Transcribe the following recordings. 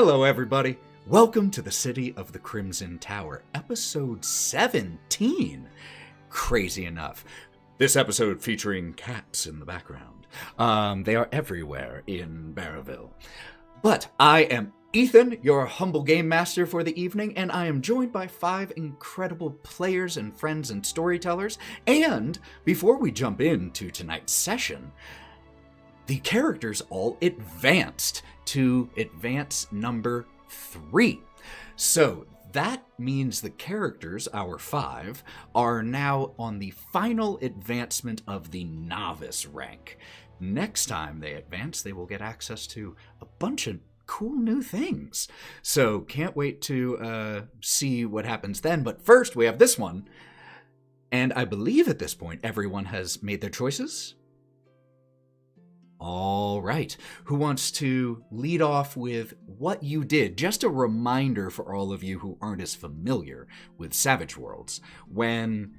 Hello, everybody. Welcome to the City of the Crimson Tower, episode 17. Crazy enough. This episode featuring cats in the background. They are everywhere in Barraville. But I am Ethan, your humble game master for the evening, and I am joined by 5 incredible players and friends and storytellers. And before we jump into tonight's session, the characters all advanced to advance number 3. So that means the characters, our 5, are now on the final advancement of the novice rank. Next time they advance, they will get access to a bunch of cool new things. So can't wait to see what happens then. But first, we have this one. And I believe at this point, everyone has made their choices. All right. Who wants to lead off with what you did? Just a reminder for all of you who aren't as familiar with Savage Worlds. When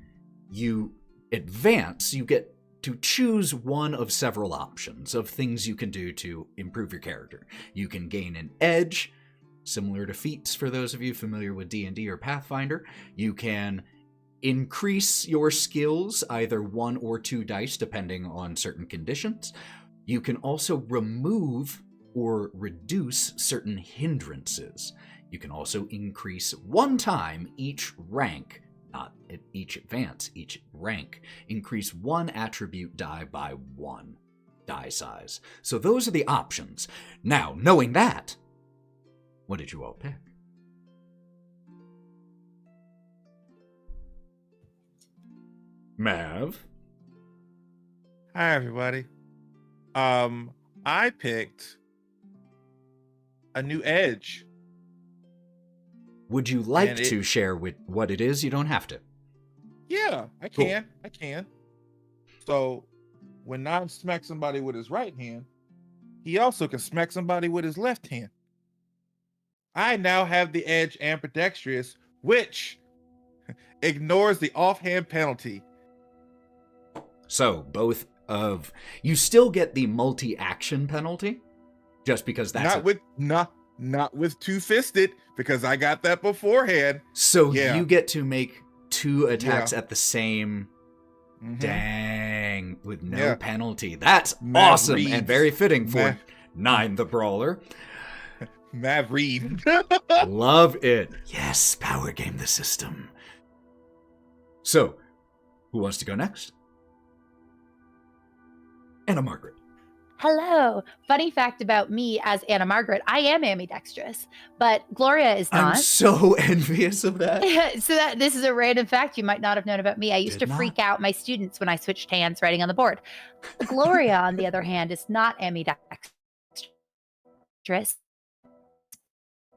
you advance, you get to choose one of several options of things you can do to improve your character. You can gain an edge, similar to feats for those of you familiar with D&D or Pathfinder. You can increase your skills, either 1 or 2 dice, depending on certain conditions. You can also remove or reduce certain hindrances. You can also increase 1 time each rank, not at each advance, each rank. Increase 1 attribute die by 1 die size. So those are the options. Now, knowing that, what did you all pick? Mav? Hi, everybody. I picked a new edge. Would you like to share with what it is? You don't have to. Yeah, I can. Cool. I can. So, when Nyne smacks somebody with his right hand, he also can smack somebody with his left hand. I now have the edge ambidextrous, which ignores the offhand penalty. So, both of you still get the multi-action penalty, just because that's not with two-fisted, because I got that beforehand. So you get to make 2 attacks at the same dang with no penalty. That's awesome and very fitting for Nyne the Brawler. Mav Reed. Love it. Yes, power game the system. So, who wants to go next? Anna Margaret. Hello. Funny fact about me as Anna Margaret, I am ambidextrous, but Gloria is not. I'm so envious of that. This is a random fact you might not have known about me. I used to freak out my students when I switched hands writing on the board. Gloria, on the other hand, is not ambidextrous.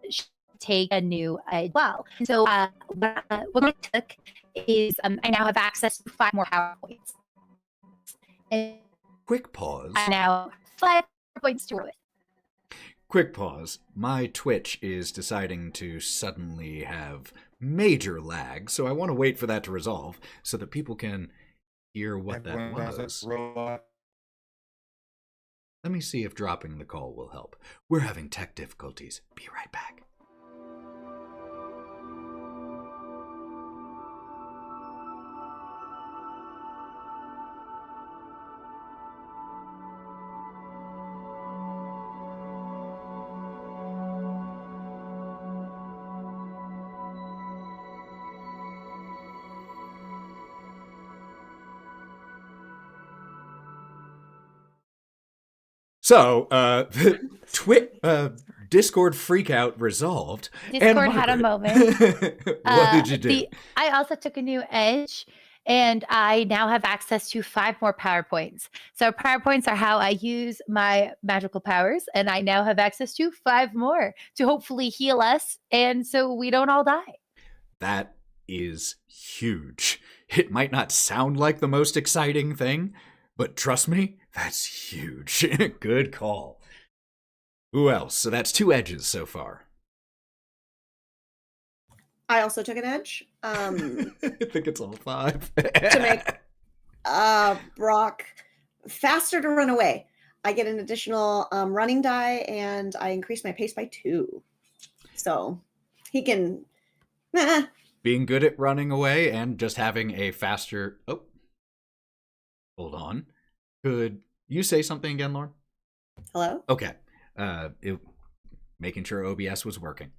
She take a new well. So what I took is I now have access to 5 more power points. And quick pause. I now 5 points to it. Quick pause. My Twitch is deciding to suddenly have major lag, so I want to wait for that to resolve so that people can hear what that was. Let me see if dropping the call will help. We're having tech difficulties. Be right back. So, Discord freakout resolved. Discord had a moment. What did you do? I also took a new edge, and I now have access to 5 more power points. So power points are how I use my magical powers, and I now have access to 5 more to hopefully heal us, and so we don't all die. That is huge. It might not sound like the most exciting thing, but trust me, that's huge. Good call. Who else? So that's 2 edges so far. I also took an edge. I think it's all 5. To make Brawk faster to run away. I get an additional running die, and I increase my pace by 2. So he can... Being good at running away and just having a faster... Oh, hold on. Could you say something again, Lauren? Hello? Okay. Making sure OBS was working.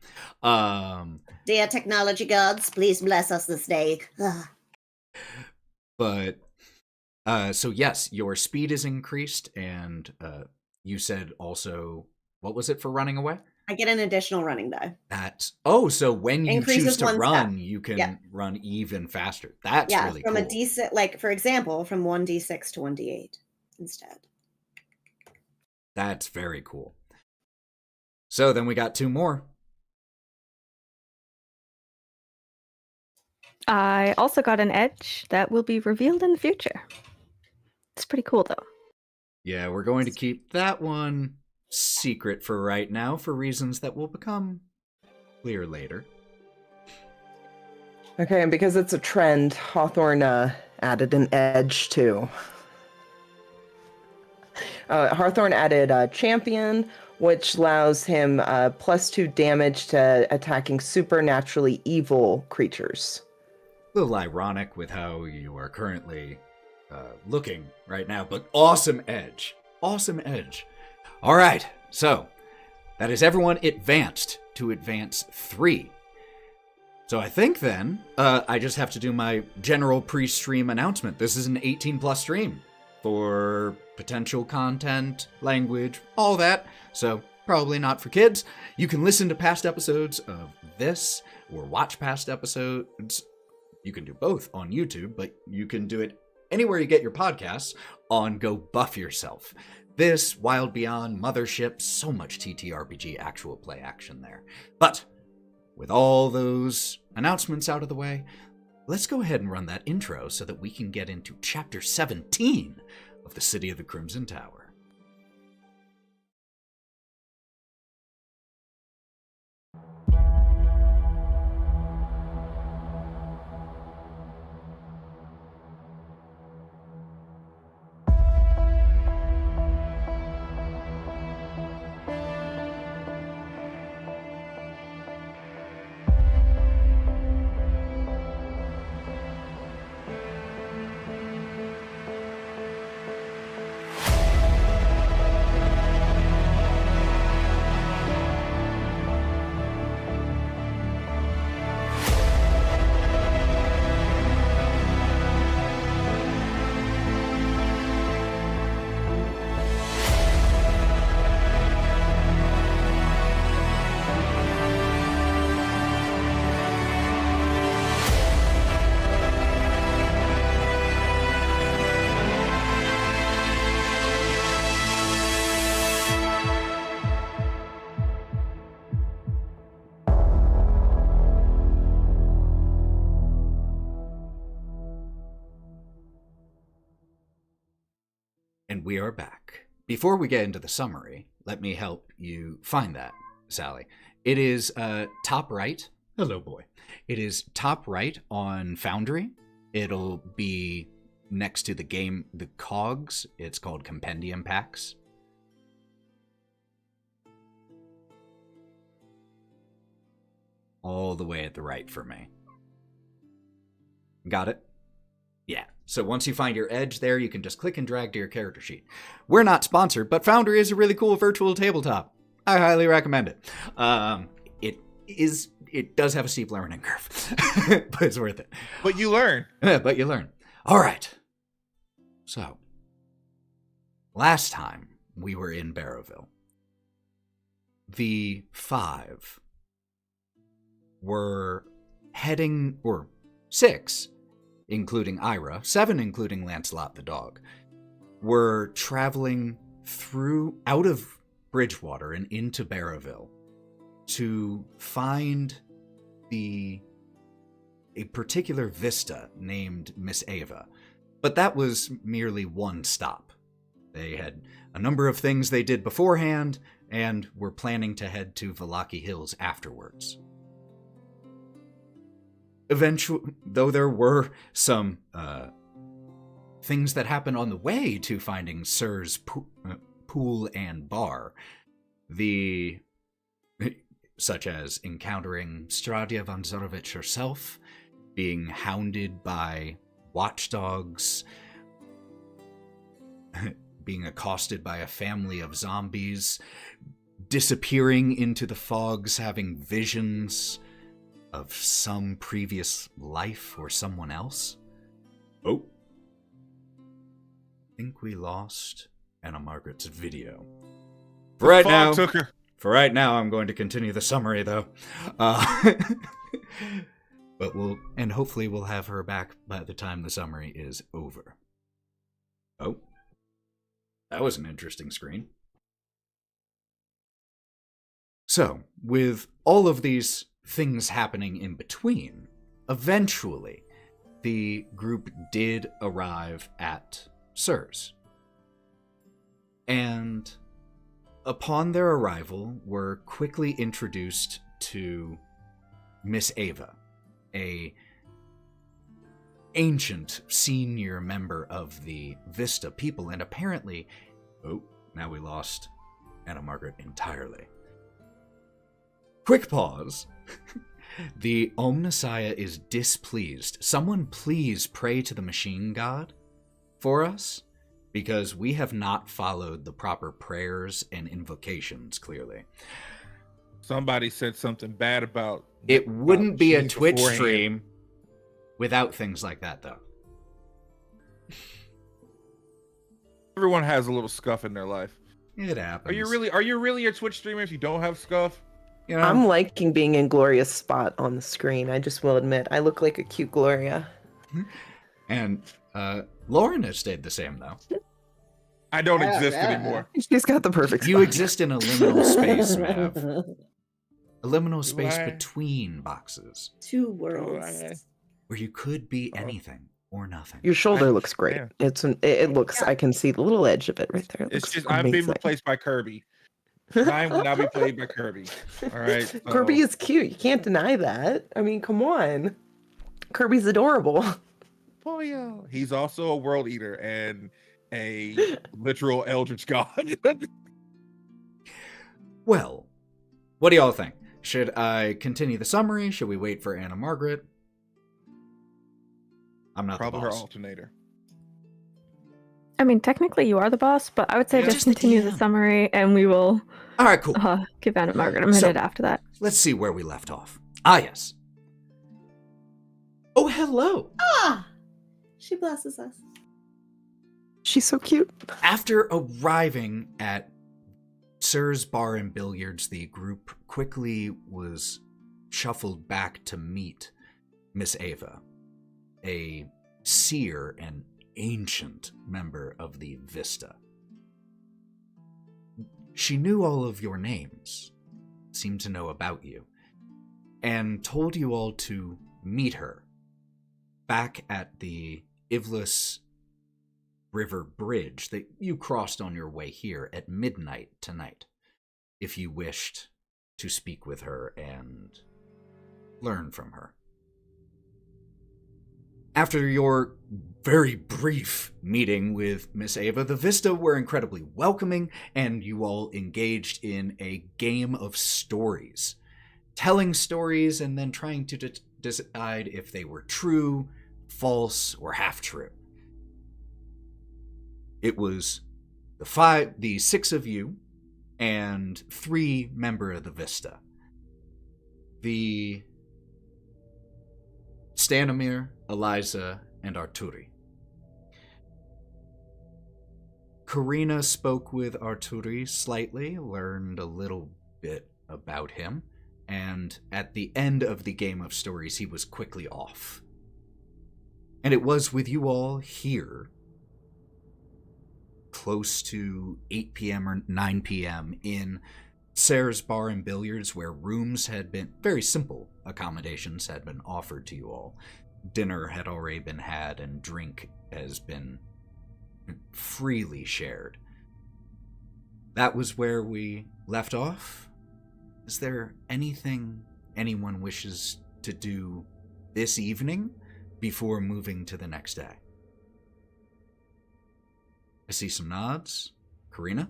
Dear technology gods, please bless us this day. But, so yes, your speed is increased, and you said also, what was it for running away? I get an additional running die. So when you choose to run, step. you can run even faster. That's really from cool. a D6, like for example, from 1d6 to 1d8 instead. That's very cool. So then we got 2 more. I also got an edge that will be revealed in the future. It's pretty cool, though. Yeah, we're going to keep that one secret for right now for reasons that will become clear later. Okay, and because it's a trend, Hawthorne added an edge too. Hawthorne added champion, which allows him +2 damage to attacking supernaturally evil creatures. A little ironic with how you are currently looking right now, but awesome edge. Awesome edge. All right, so that is everyone advanced to advance 3. So I think then I just have to do my general pre-stream announcement. This is an 18+ stream for potential content, language, all that. So probably not for kids. You can listen to past episodes of this or watch past episodes. You can do both on YouTube, but you can do it anywhere you get your podcasts on Go Buff Yourself. This, Wild Beyond, Mothership, so much TTRPG actual play action there. But with all those announcements out of the way, let's go ahead and run that intro so that we can get into Chapter 17 of the City of the Crimson Tower. And we are back. Before we get into the summary, let me help you find that, Sally. It is top right. Hello, boy. It is top right on Foundry. It'll be next to the game, the cogs. It's called Compendium Packs. All the way at the right for me. Got it? Yeah. So once you find your edge there, you can just click and drag to your character sheet. We're not sponsored, but Foundry is a really cool virtual tabletop. I highly recommend it. It does have a steep learning curve, but it's worth it. But you learn. But you learn. All right. So, last time we were in Barrowville, the 5 were heading, or 6, including Ira, 7 including Lancelot the dog, were traveling out of Bridgewater and into Barrowville to find a particular vista named Miss Ava. But that was merely one stop. They had a number of things they did beforehand and were planning to head to Valaki Hills afterwards. Eventually, though there were some things that happened on the way to finding Sir's pool and bar, such as encountering Strahdya von Zarovich herself, being hounded by watchdogs, being accosted by a family of zombies, disappearing into the fogs, having visions of some previous life or someone else. Oh. I think we lost Anna Margaret's video. For right now, took her. For right now, I'm going to continue the summary, though. But hopefully we'll have her back by the time the summary is over. Oh. That was an interesting screen. So, with all of these things happening in between, eventually, the group did arrive at Sirs. And upon their arrival, were quickly introduced to Miss Ava, a ancient senior member of the Vista people, and apparently... Oh, now we lost Anna Margaret entirely. Quick pause. The Omnissiah is displeased. Someone please pray to the machine god for us, because we have not followed the proper prayers and invocations, clearly. Somebody said something bad about... It wouldn't be a machines Twitch beforehand. stream without things like that, though. Everyone has a little scuff in their life. It happens. Are you really a Twitch streamer if you don't have scuff? You know, I'm liking being in Gloria's spot on the screen. I just will admit, I look like a cute Gloria. and Lauren has stayed the same, though. I don't Yeah, exist yeah. anymore. She's got the perfect You spot. exist in a liminal space, Mav. A liminal space I? between boxes, Two worlds. where you could be anything or nothing. Your shoulder looks great. Yeah. It looks. I can see the little edge of it right there. It It's looks just I've been amazing. replaced by Kirby. Mine will now be played by Kirby. All right. So, Kirby is cute. You can't deny that. I mean, come on. Kirby's adorable. oh yeah. He's also a world eater and a literal eldritch god. Well, what do y'all think? Should I continue the summary? Should we wait for Anna Margaret? I'm not Probably the her boss. alternator. I mean, technically you are the boss, but I would say Yeah. just Just the continue the DM. summary and we will All right, cool. give Anna Margaret a minute So- after that. Let's see where we left off. Ah, yes. Oh, hello. Ah, she blesses us. She's so cute. After arriving at Sir's Bar and Billiards, the group quickly was shuffled back to meet Miss Ava, a seer and ancient member of the Vista. She knew all of your names, seemed to know about you, and told you all to meet her back at the Ivlis River Bridge that you crossed on your way here at midnight tonight, if you wished to speak with her and learn from her. After your very brief meeting with Miss Ava, the Vista were incredibly welcoming, and you all engaged in a game of stories, telling stories and then trying to decide if they were true, false, or half-true. It was the six of you and 3 members of the Vista. The Stanimir, Eliza, and Arturi. Karina spoke with Arturi slightly, learned a little bit about him, and at the end of the game of stories, he was quickly off. And it was with you all here, close to 8 p.m. or 9 p.m. in Sarah's Bar and Billiards, where rooms had been, very simple accommodations had been offered to you all. Dinner had already been had, and drink has been freely shared. That was where we left off. Is there anything anyone wishes to do this evening before moving to the next day? I see some nods. Karina?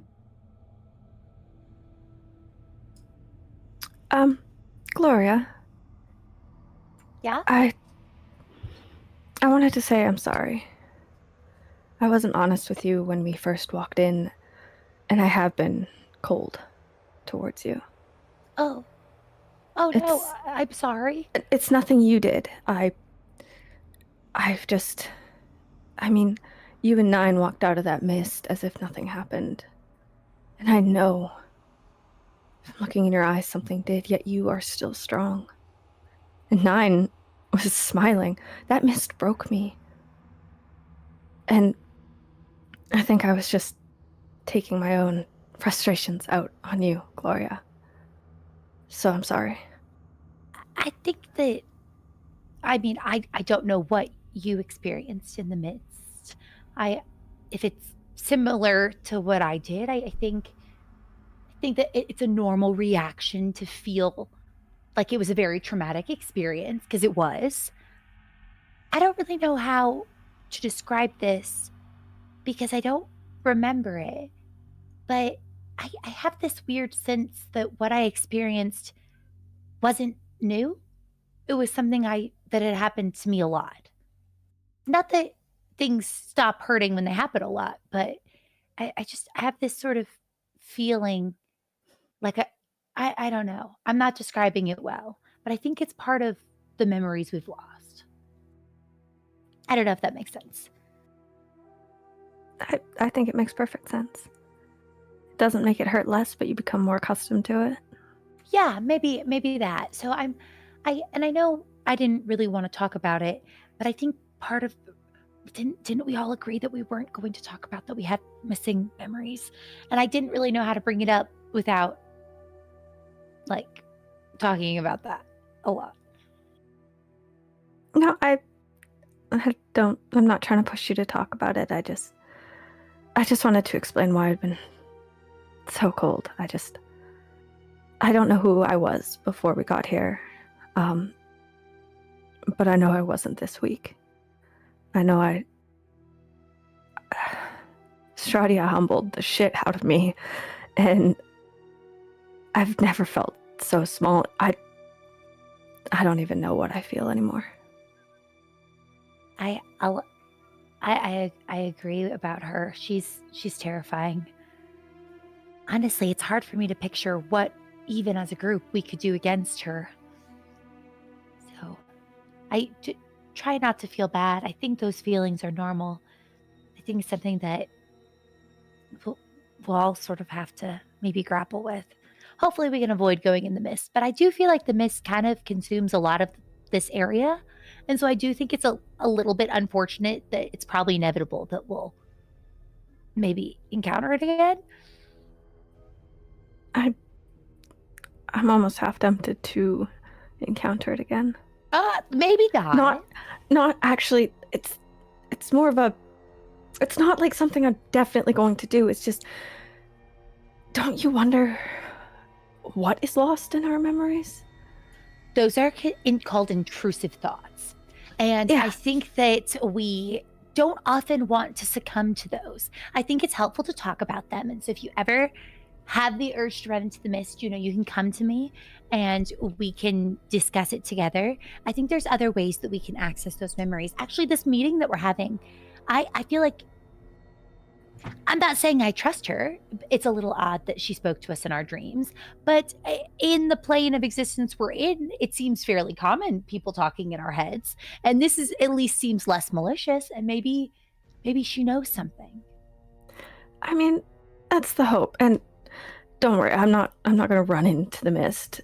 Gloria. Yeah? I wanted to say I'm sorry. I wasn't honest with you when we first walked in, and I have been cold towards you. Oh. Oh, no, I'm sorry. It's nothing you did. I mean, you and Nyne walked out of that mist as if nothing happened. And I know, from looking in your eyes, something did, yet you are still strong. And Nyne was smiling. That mist broke me. And I think I was just taking my own frustrations out on you, Gloria. So I'm sorry. I think that, I mean, I don't know what you experienced in the midst. If it's similar to what I did, I think that it's a normal reaction to feel like it was a very traumatic experience, because it was. I don't really know how to describe this because I don't remember it, but I have this weird sense that what I experienced wasn't new. It was something that had happened to me a lot. Not that things stop hurting when they happen a lot, but I have this sort of feeling like I don't know. I'm not describing it well, but I think it's part of the memories we've lost. I don't know if that makes sense. I think it makes perfect sense. It doesn't make it hurt less, but you become more accustomed to it. Yeah, maybe that. So I know I didn't really want to talk about it, but I think part of didn't we all agree that we weren't going to talk about that we had missing memories? And I didn't really know how to bring it up without like talking about that a lot. No, I'm not trying to push you to talk about it. I just wanted to explain why I'd been so cold. I don't know who I was before we got here. But I know I wasn't this week. I know Strahdya humbled the shit out of me, and I've never felt so small. I don't even know what I feel anymore. I agree about her. She's terrifying. Honestly, it's hard for me to picture what, even as a group, we could do against her. So, I try not to feel bad. I think those feelings are normal. I think it's something that we'll all sort of have to maybe grapple with. Hopefully we can avoid going in the mist. But I do feel like the mist kind of consumes a lot of this area. And so I do think it's a little bit unfortunate that it's probably inevitable that we'll maybe encounter it again. I'm almost half tempted to encounter it again. Maybe not. Not actually. It's more of a. It's not like something I'm definitely going to do. It's just. Don't you wonder what is lost in our memories? Those are called intrusive thoughts. And yeah. I think that we don't often want to succumb to those. I think it's helpful to talk about them. And so if you ever have the urge to run into the mist, you can come to me and we can discuss it together. I think there's other ways that we can access those memories. Actually, this meeting that we're having, I feel like, I'm not saying I trust her. It's a little odd that she spoke to us in our dreams, but in the plane of existence we're in, it seems fairly common, people talking in our heads. And this is at least seems less malicious, and maybe she knows something. I mean, that's the hope. And don't worry, I'm not going to run into the mist.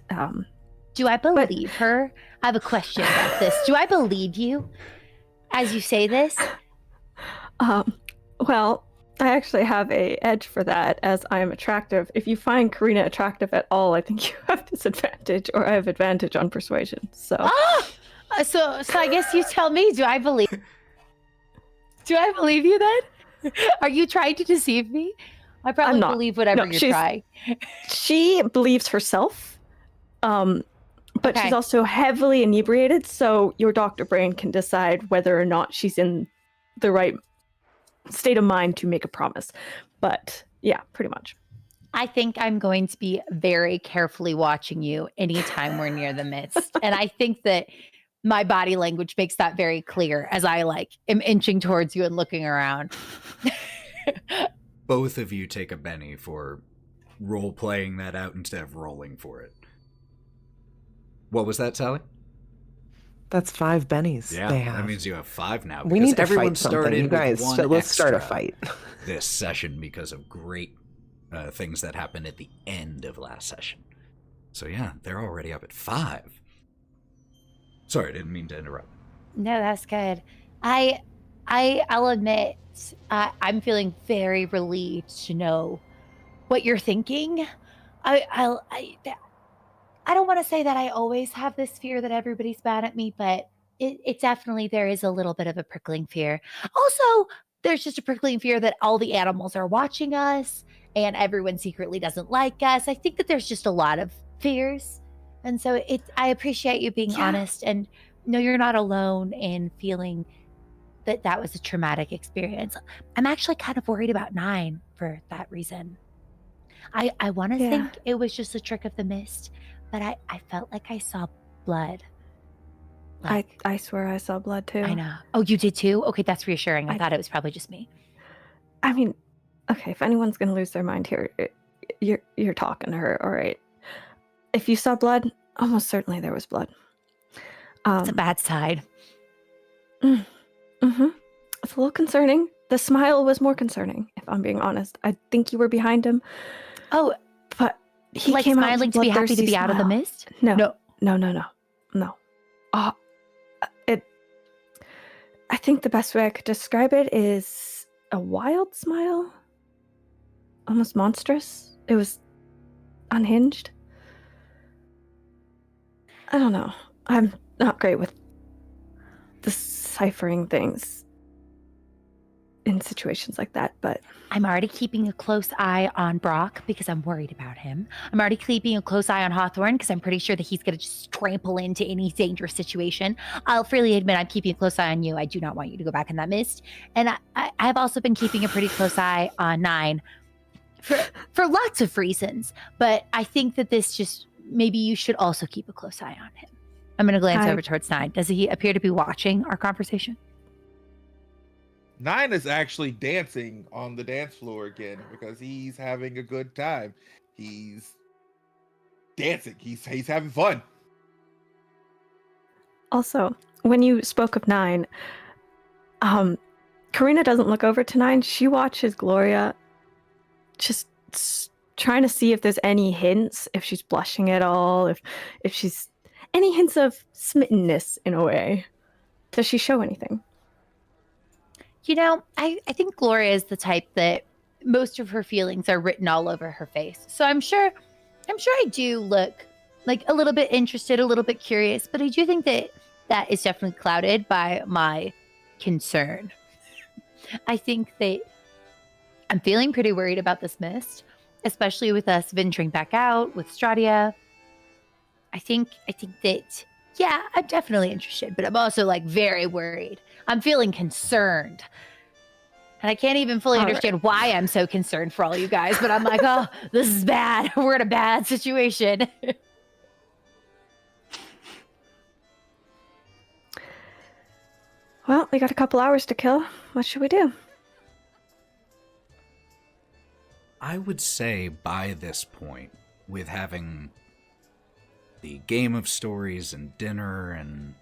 Do I believe her? I have a question about this. Do I believe you as you say this? Well, I actually have a edge for that, as I am attractive. If you find Karina attractive at all, I think you have disadvantage, or I have advantage on persuasion. So, so I guess you tell me. Do I believe you then? Are you trying to deceive me? I probably believe whatever you're trying. She believes herself, but she's also heavily inebriated, so your doctor brain can decide whether or not she's in the right state of mind to make a promise. But yeah, pretty much. I think I'm going to be very carefully watching you anytime we're near the mist. And I think that my body language makes that very clear as I am inching towards you and looking around. Both of you take a Benny for role-playing that out instead of rolling for it. What was that, Sally? That's 5 bennies. Yeah, that means you have 5 now. We need to everyone fight something, started you guys. with one So let's start a extra fight. this session because of great things that happened at the end of last session. So yeah, they're already up at 5. Sorry, I didn't mean to interrupt. No, that's good. I'll admit, I'm feeling very relieved to know what you're thinking. I don't want to say that I always have this fear that everybody's bad at me, but it definitely, there is a little bit of a prickling fear. Also, there's just a prickling fear that all the animals are watching us and everyone secretly doesn't like us. I think that there's just a lot of fears. And so I appreciate you being honest, and no, you're not alone in feeling that was a traumatic experience. I'm actually kind of worried about Nyne for that reason. I want to think it was just a trick of the mist, but I felt like I saw blood. I swear I saw blood too. I know. Oh, you did too? Okay, that's reassuring. I thought it was probably just me. I mean, okay, if anyone's gonna lose their mind here, you're talking to her, all right? If you saw blood, almost certainly there was blood. It's a bad side. Mm-hmm. It's a little concerning. The smile was more concerning, if I'm being honest. I think you were behind him. Oh, but he came smiling out to be happy to be out of the mist? No. I think the best way I could describe it is a wild smile. Almost monstrous. It was unhinged. I don't know. I'm not great with deciphering things in situations like that, but I'm already keeping a close eye on Brawk because I'm worried about him. I'm already keeping a close eye on Hawthorne because I'm pretty sure that he's going to just trample into any dangerous situation. I'll freely admit I'm keeping a close eye on you. I do not want you to go back in that mist. And I've also been keeping a pretty close eye on Nyne for lots of reasons. But I think that this just, maybe you should also keep a close eye on him. I'm going to glance over towards Nyne. Does he appear to be watching our conversation? Nyne is actually dancing on the dance floor again because he's having a good time. He's dancing. He's having fun. Also, when you spoke of Nyne, Karina doesn't look over to Nyne. She watches Gloria, just trying to see if there's any hints, if she's blushing at all, if she's any hints of smittenness in a way. Does she show anything? You know, I think Gloria is the type that most of her feelings are written all over her face. So I'm sure I do look like a little bit interested, a little bit curious, but I do think that is definitely clouded by my concern. I think that I'm feeling pretty worried about this mist, especially with us venturing back out with Strahdya. I think that, yeah, I'm definitely interested, but I'm also very worried. I'm feeling concerned. And I can't even fully understand why I'm so concerned for all you guys, but I'm like, oh, this is bad. We're in a bad situation. Well, we got a couple hours to kill. What should we do? I would say by this point, with having the game of stories and dinner and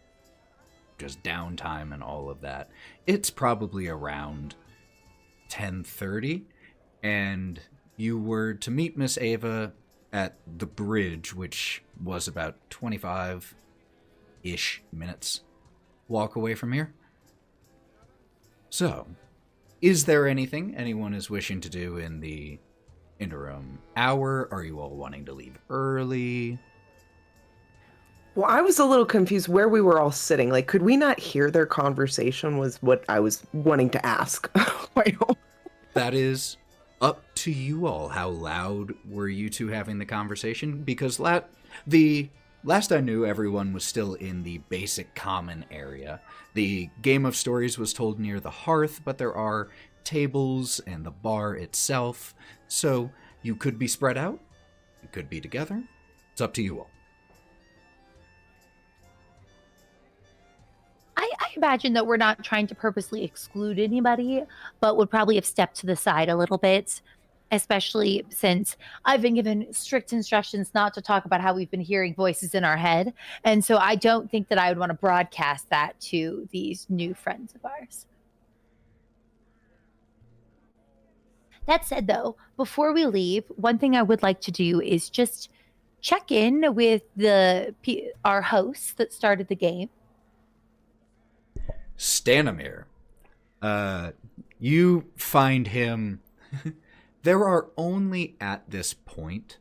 just downtime and all of that, it's probably around 10:30, and you were to meet Miss Ava at the bridge, which was about 25-ish minutes walk away from here. So, is there anything anyone is wishing to do in the interim hour? Are you all wanting to leave early? Well, I was a little confused where we were all sitting. Could we not hear their conversation was what I was wanting to ask. That is up to you all. How loud were you two having the conversation? Because the last I knew, everyone was still in the basic common area. The game of stories was told near the hearth, but there are tables and the bar itself. So You could be spread out. You could be together. It's up to you all. I imagine that we're not trying to purposely exclude anybody, but would probably have stepped to the side a little bit, especially since I've been given strict instructions not to talk about how we've been hearing voices in our head. And so I don't think that I would want to broadcast that to these new friends of ours. That said, though, before we leave, one thing I would like to do is just check in with our hosts that started the game. Stanimir. You find him... There are only, at this point,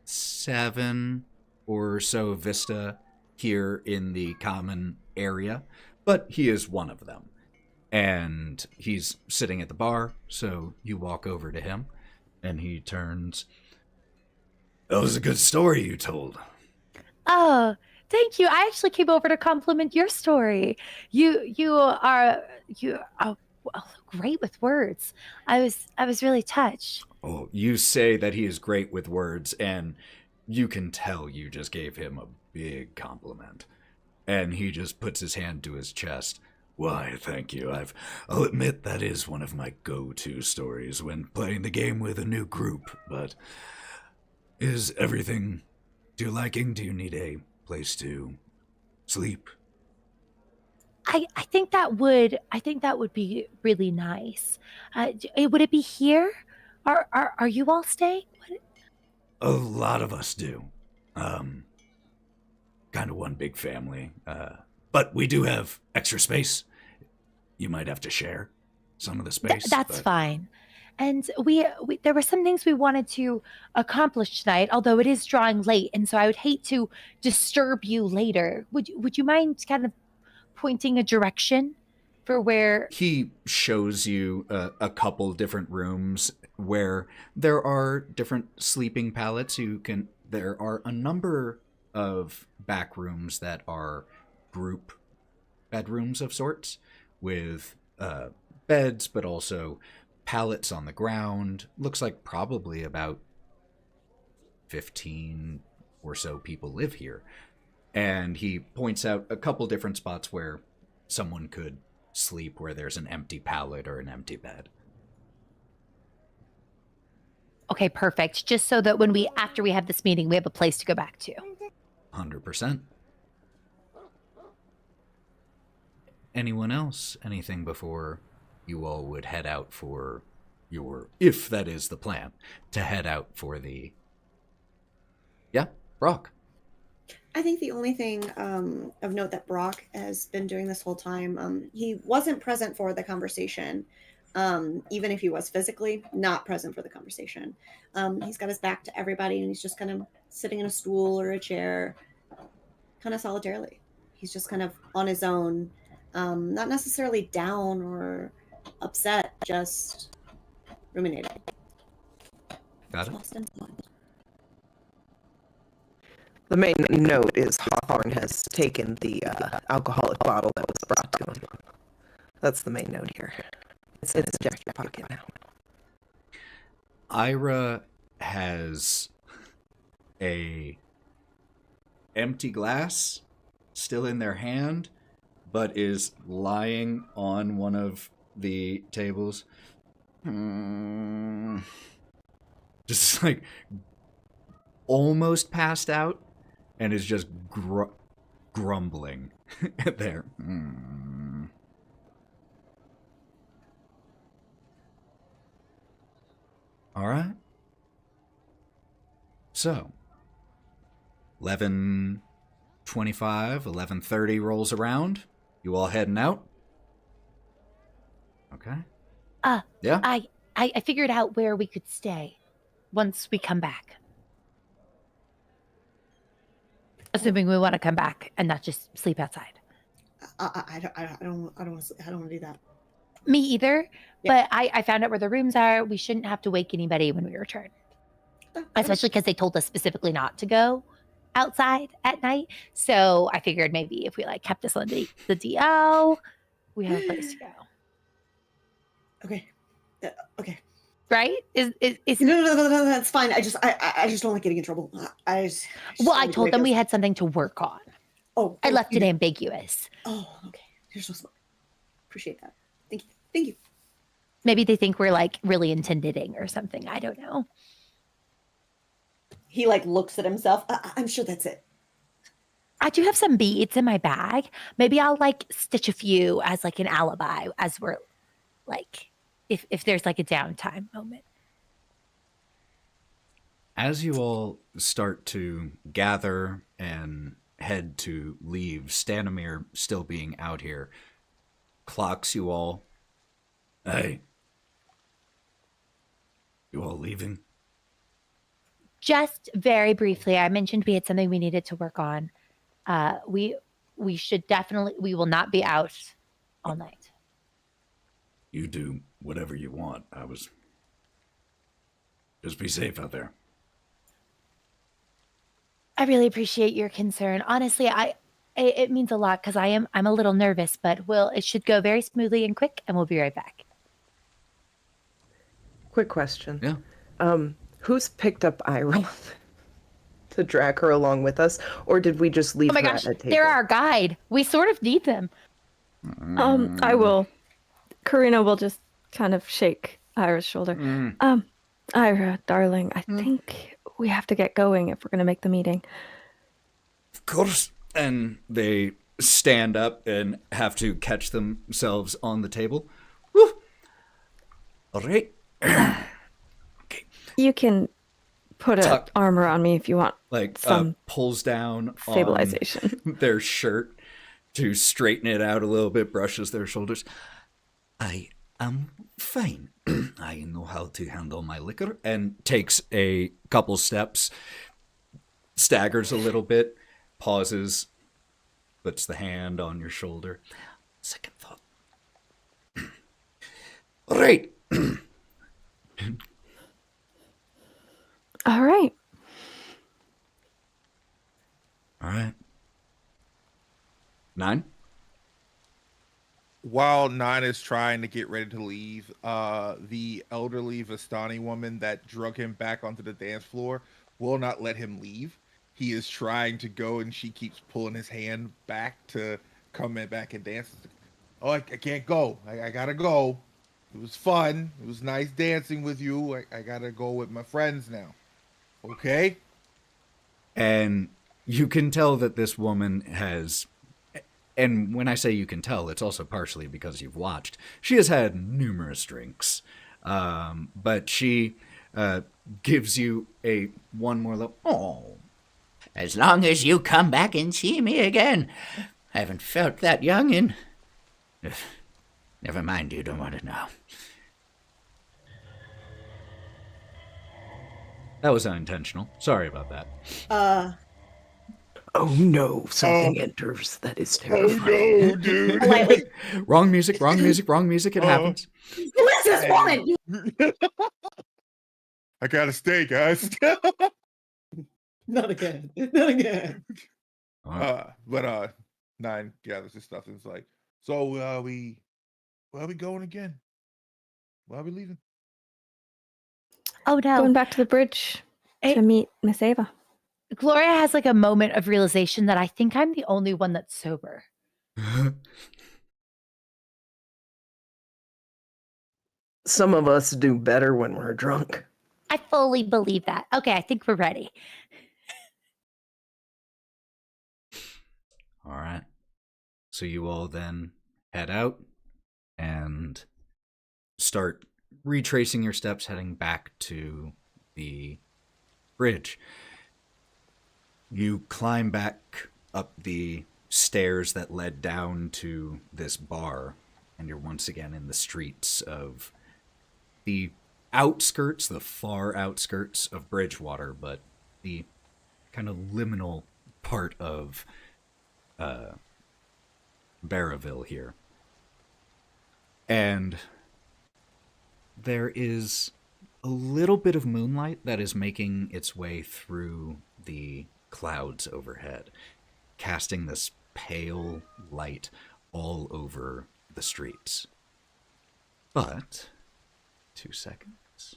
7 or so Vista here in the common area, but he is one of them. And he's sitting at the bar, so you walk over to him, and he turns. That was a good story you told. Oh, thank you. I actually came over to compliment your story. You are great with words. I was really touched. Oh, you say that he is great with words, and you can tell you just gave him a big compliment. And he just puts his hand to his chest. Why, thank you. I'll admit that is one of my go-to stories when playing the game with a new group, but is everything to your liking? Do you need a place to sleep? I think that would be really nice. Would it be here? Are you all staying? A lot of us do. Kind of one big family. But we do have extra space. You might have to share some of the space. That's fine. And we there were some things we wanted to accomplish tonight, although it is drawing late, and so I would hate to disturb you later. Would you mind kind of pointing a direction for where? He shows you a couple different rooms where there are different sleeping pallets. There are a number of back rooms that are group bedrooms of sorts with beds, but also pallets on the ground. Looks like probably about 15 or so people live here. And he points out a couple different spots where someone could sleep, where there's an empty pallet or an empty bed. Okay, perfect. Just so that after we have this meeting, we have a place to go back to. 100%. Anyone else? Anything before you all would head out for if that is the plan, to head out for the... Yeah, Brawk. I think the only thing of note that Brawk has been doing this whole time, he wasn't present for the conversation, even if he was physically not present for the conversation. He's got his back to everybody, and he's just kind of sitting in a stool or a chair, kind of solitarily. He's just kind of on his own, not necessarily down or upset, just ruminating. Got it. Lost in thought. The main note is Hawthorne has taken the alcoholic bottle that was brought to him. That's the main note here. It's in his jacket pocket now. Ira has a empty glass still in their hand, but is lying on one of the tables. Just like almost passed out, and is just grumbling there. All right. So, 11:25, 11:30 rolls around. You all heading out? Okay. Yeah? I figured out where we could stay once we come back. Assuming we want to come back and not just sleep outside. I don't want to do that. Me either. Yeah. But I found out where the rooms are. We shouldn't have to wake anybody when we return. Especially because they told us specifically not to go outside at night. So I figured maybe if we kept this on the DL, we have a place to go. Okay. Okay. Right? Is No, that's fine. I just don't like getting in trouble. Well, I told them we had something to work on. I left it ambiguous. Oh, okay. You're so smart. Appreciate that. Thank you. Maybe they think we're like really intimidating or something. I don't know. He like looks at himself. I'm sure that's it. I do have some beads in my bag. Maybe I'll like stitch a few as like an alibi as we're like, if there's like a downtime moment. As you all start to gather and head to leave, Stanimir still being out here, clocks you all. Hey. You all leaving? Just very briefly, I mentioned we had something we needed to work on. We should definitely, we will not be out all night. You do whatever you want. Just be safe out there. I really appreciate your concern. Honestly, it means a lot because I'm a little nervous, but it should go very smoothly and quick, and we'll be right back. Quick question. Yeah. Who's picked up Ira to drag her along with us, or did we just leave Oh my her gosh, at a table? they're our guide. We sort of need them. I will. Karina will just kind of shake Ira's shoulder. Ira, darling, I think we have to get going if we're going to make the meeting. Of course. And they stand up and have to catch themselves on the table. Woo! All right. Okay. You can put an armor on me if you want. Like some pulls down stabilization on their shirt to straighten it out a little bit, brushes their shoulders. I am fine. I know how to handle my liquor, and takes a couple steps, staggers a little bit, pauses, puts the hand on your shoulder. Second thought. All right. All right. All right. Nyne? While Nyne is trying to get ready to leave, the elderly Vistani woman that drug him back onto the dance floor will not let him leave. He is trying to go, and she keeps pulling his hand back to come back and dance. Oh, I can't go. I gotta go. It was fun. It was nice dancing with you. I gotta go with my friends now. Okay? And you can tell that this woman has... And when I say you can tell, it's also partially because you've watched. She has had numerous drinks. But she gives you one more look. Oh, as long as you come back and see me again. I haven't felt that young in... Never mind, you don't want to know. That was unintentional. Sorry about that. Oh no, something enters that is terrifying. Oh no, dude. Politely. Wrong music. It happens. Who is this woman? I gotta stay, guys. Not again. But Nyne gathers his stuff and is like, so where are we going again? Where are we leaving? Oh no. Going back to the bridge to meet Miss Ava. Gloria has like a moment of realization that I think I'm the only one that's sober. Some of us do better when we're drunk. I fully believe that. Okay, I think we're ready. All right. So you all then head out and start retracing your steps, heading back to the bridge. You climb back up the stairs that led down to this bar, and you're once again in the streets of the outskirts, the far outskirts of Bridgewater, but the kind of liminal part of Barraville here. And there is a little bit of moonlight that is making its way through the clouds overhead, casting this pale light all over the streets. But 2 seconds.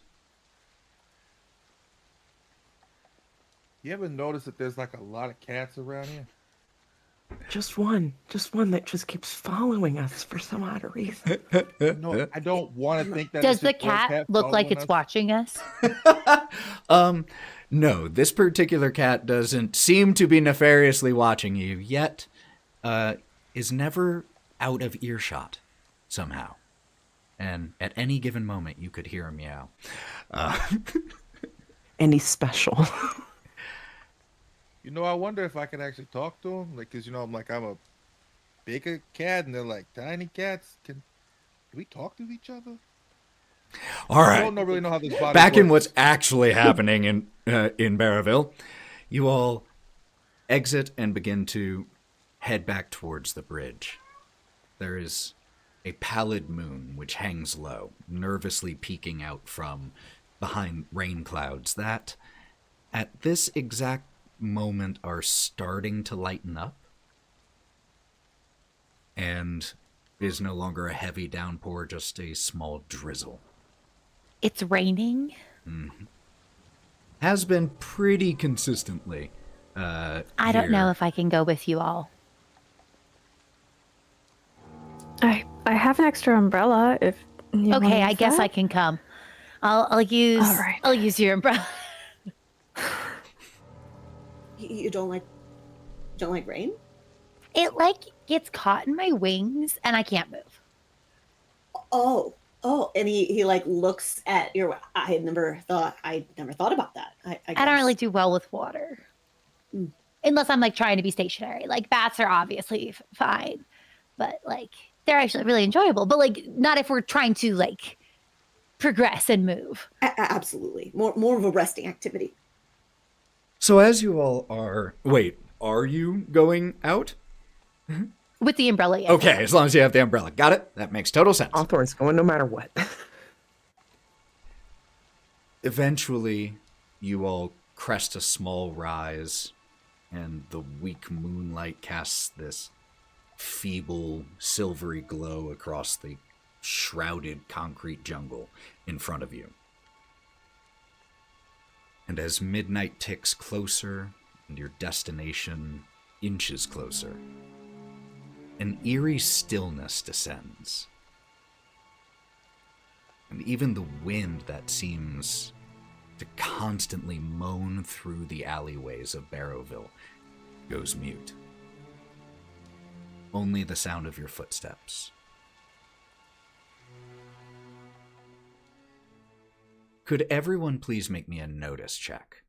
You ever notice that there's like a lot of cats around here? Just one that just keeps following us for some odd reason. No, I don't want to think that. Does it's the just one cat look like following it's us. watching us? No, this particular cat doesn't seem to be nefariously watching you, yet is never out of earshot somehow. And at any given moment, you could hear him meow. And he's special. You know, I wonder if I can actually talk to him. Like, cause you know, I'm a bigger cat, and they're like tiny cats. Can we talk to each other? All I right. don't really know how this body Back in works. what's actually happening in Barraville, you all exit and begin to head back towards the bridge. There is a pallid moon which hangs low, nervously peeking out from behind rain clouds that, at this exact moment, are starting to lighten up, and is no longer a heavy downpour, just a small drizzle. It's raining. Mm-hmm. Has been pretty consistently. I don't know if I can go with you all. I have an extra umbrella if you want Okay, to I use guess that. I can come. I'll use All right. I'll use your umbrella. You don't like rain? It like gets caught in my wings and I can't move. Oh, and he like looks at your. I never thought about that. I don't really guess. do well with water. Mm. Unless I'm like trying to be stationary. Like bats are obviously fine, but like they're actually really enjoyable. But like not if we're trying to like progress and move. Absolutely, more of a resting activity. So as you all are... Wait, are you going out? With the umbrella, yes. Okay, as long as you have the umbrella. Got it? That makes total sense. Hawthorne's going no matter what. Eventually, you all crest a small rise, and the weak moonlight casts this feeble, silvery glow across the shrouded concrete jungle in front of you. And as midnight ticks closer, and your destination inches closer, an eerie stillness descends. And even the wind that seems to constantly moan through the alleyways of Barrowville goes mute. Only the sound of your footsteps. Could everyone please make me a notice check?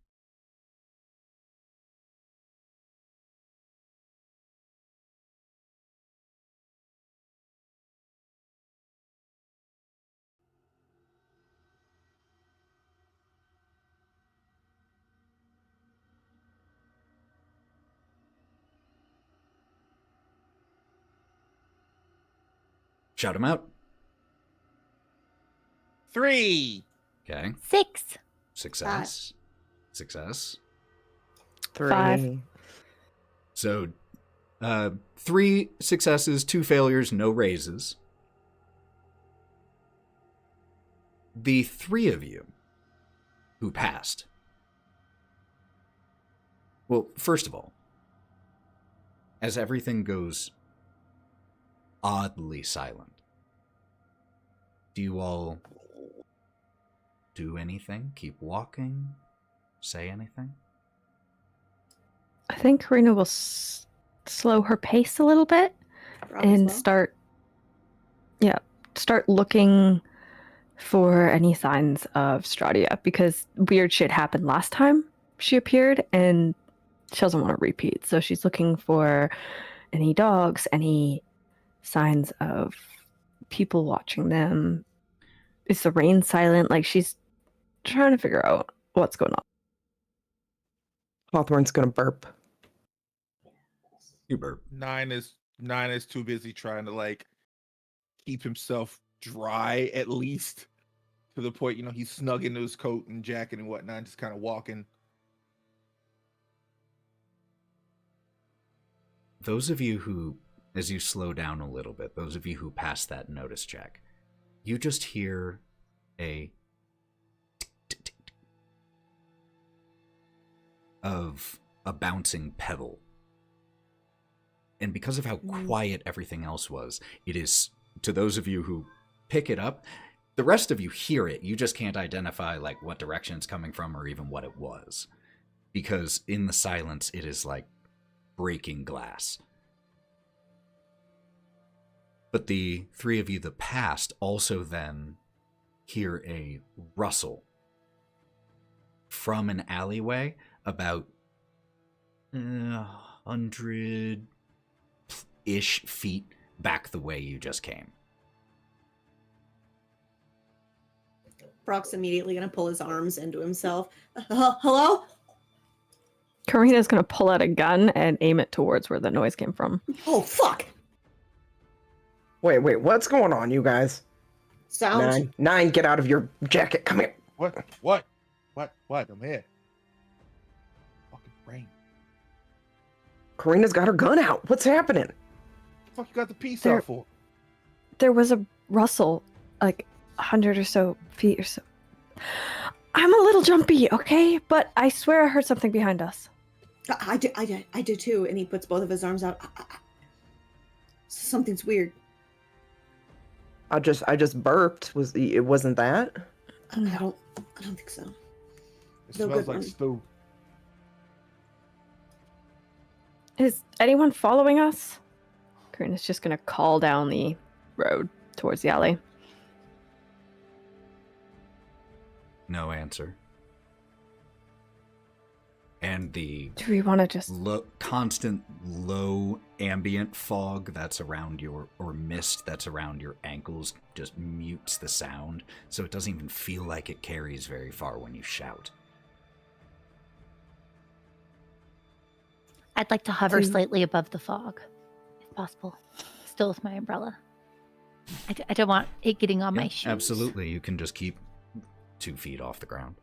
Shout them out. 3. Okay. 6. Success. Success. 3. 5. So, 3 successes, 2 failures, no raises. The 3 of you who passed. Well, first of all, as everything goes oddly silent, do you all do anything? Keep walking? Say anything? I think Karina will slow her pace a little bit and start looking for any signs of Strahdya, because weird shit happened last time she appeared and she doesn't want to repeat. So she's looking for any dogs, any signs of people watching them. Is the rain silent? Like, she's trying to figure out what's going on. Hawthorne's gonna burp. You burp. Nyne is too busy trying to like keep himself dry, at least to the point, you know, he's snug into his coat and jacket and whatnot, just kind of walking. Those of you who, as you slow down a little bit, those of you who pass that notice check, you just hear a of a bouncing pebble. And because of how quiet everything else was, it is, to those of you who pick it up, the rest of you hear it. You just can't identify like what direction it's coming from or even what it was. Because in the silence, it is like breaking glass. But the three of you that passed also then hear a rustle from an alleyway about 100-ish feet back the way you just came. Brawk's immediately going to pull his arms into himself. Hello? Karina's going to pull out a gun and aim it towards where the noise came from. Oh, fuck! Wait, what's going on, you guys? Sounds... Nyne, get out of your jacket. Come here. What? I'm here. Fucking brain. Karina's got her gun out. What's happening? What the fuck you got the piece There- out for? There was a rustle, like 100 or so feet or so. I'm a little jumpy, okay? But I swear I heard something behind us. I did too. And he puts both of his arms out. Something's weird. I just burped. It wasn't that? I don't think so. It No smells good like one. stew. Is anyone following us? Karina's just gonna call down the road towards the alley. No answer. And the Do we want to just... constant low ambient fog that's around your, or mist that's around your ankles, just mutes the sound, so it doesn't even feel like it carries very far when you shout. I'd like to hover slightly above the fog, if possible. Still with my umbrella. I don't want it getting on my shoes. Absolutely, you can just keep 2 feet off the ground.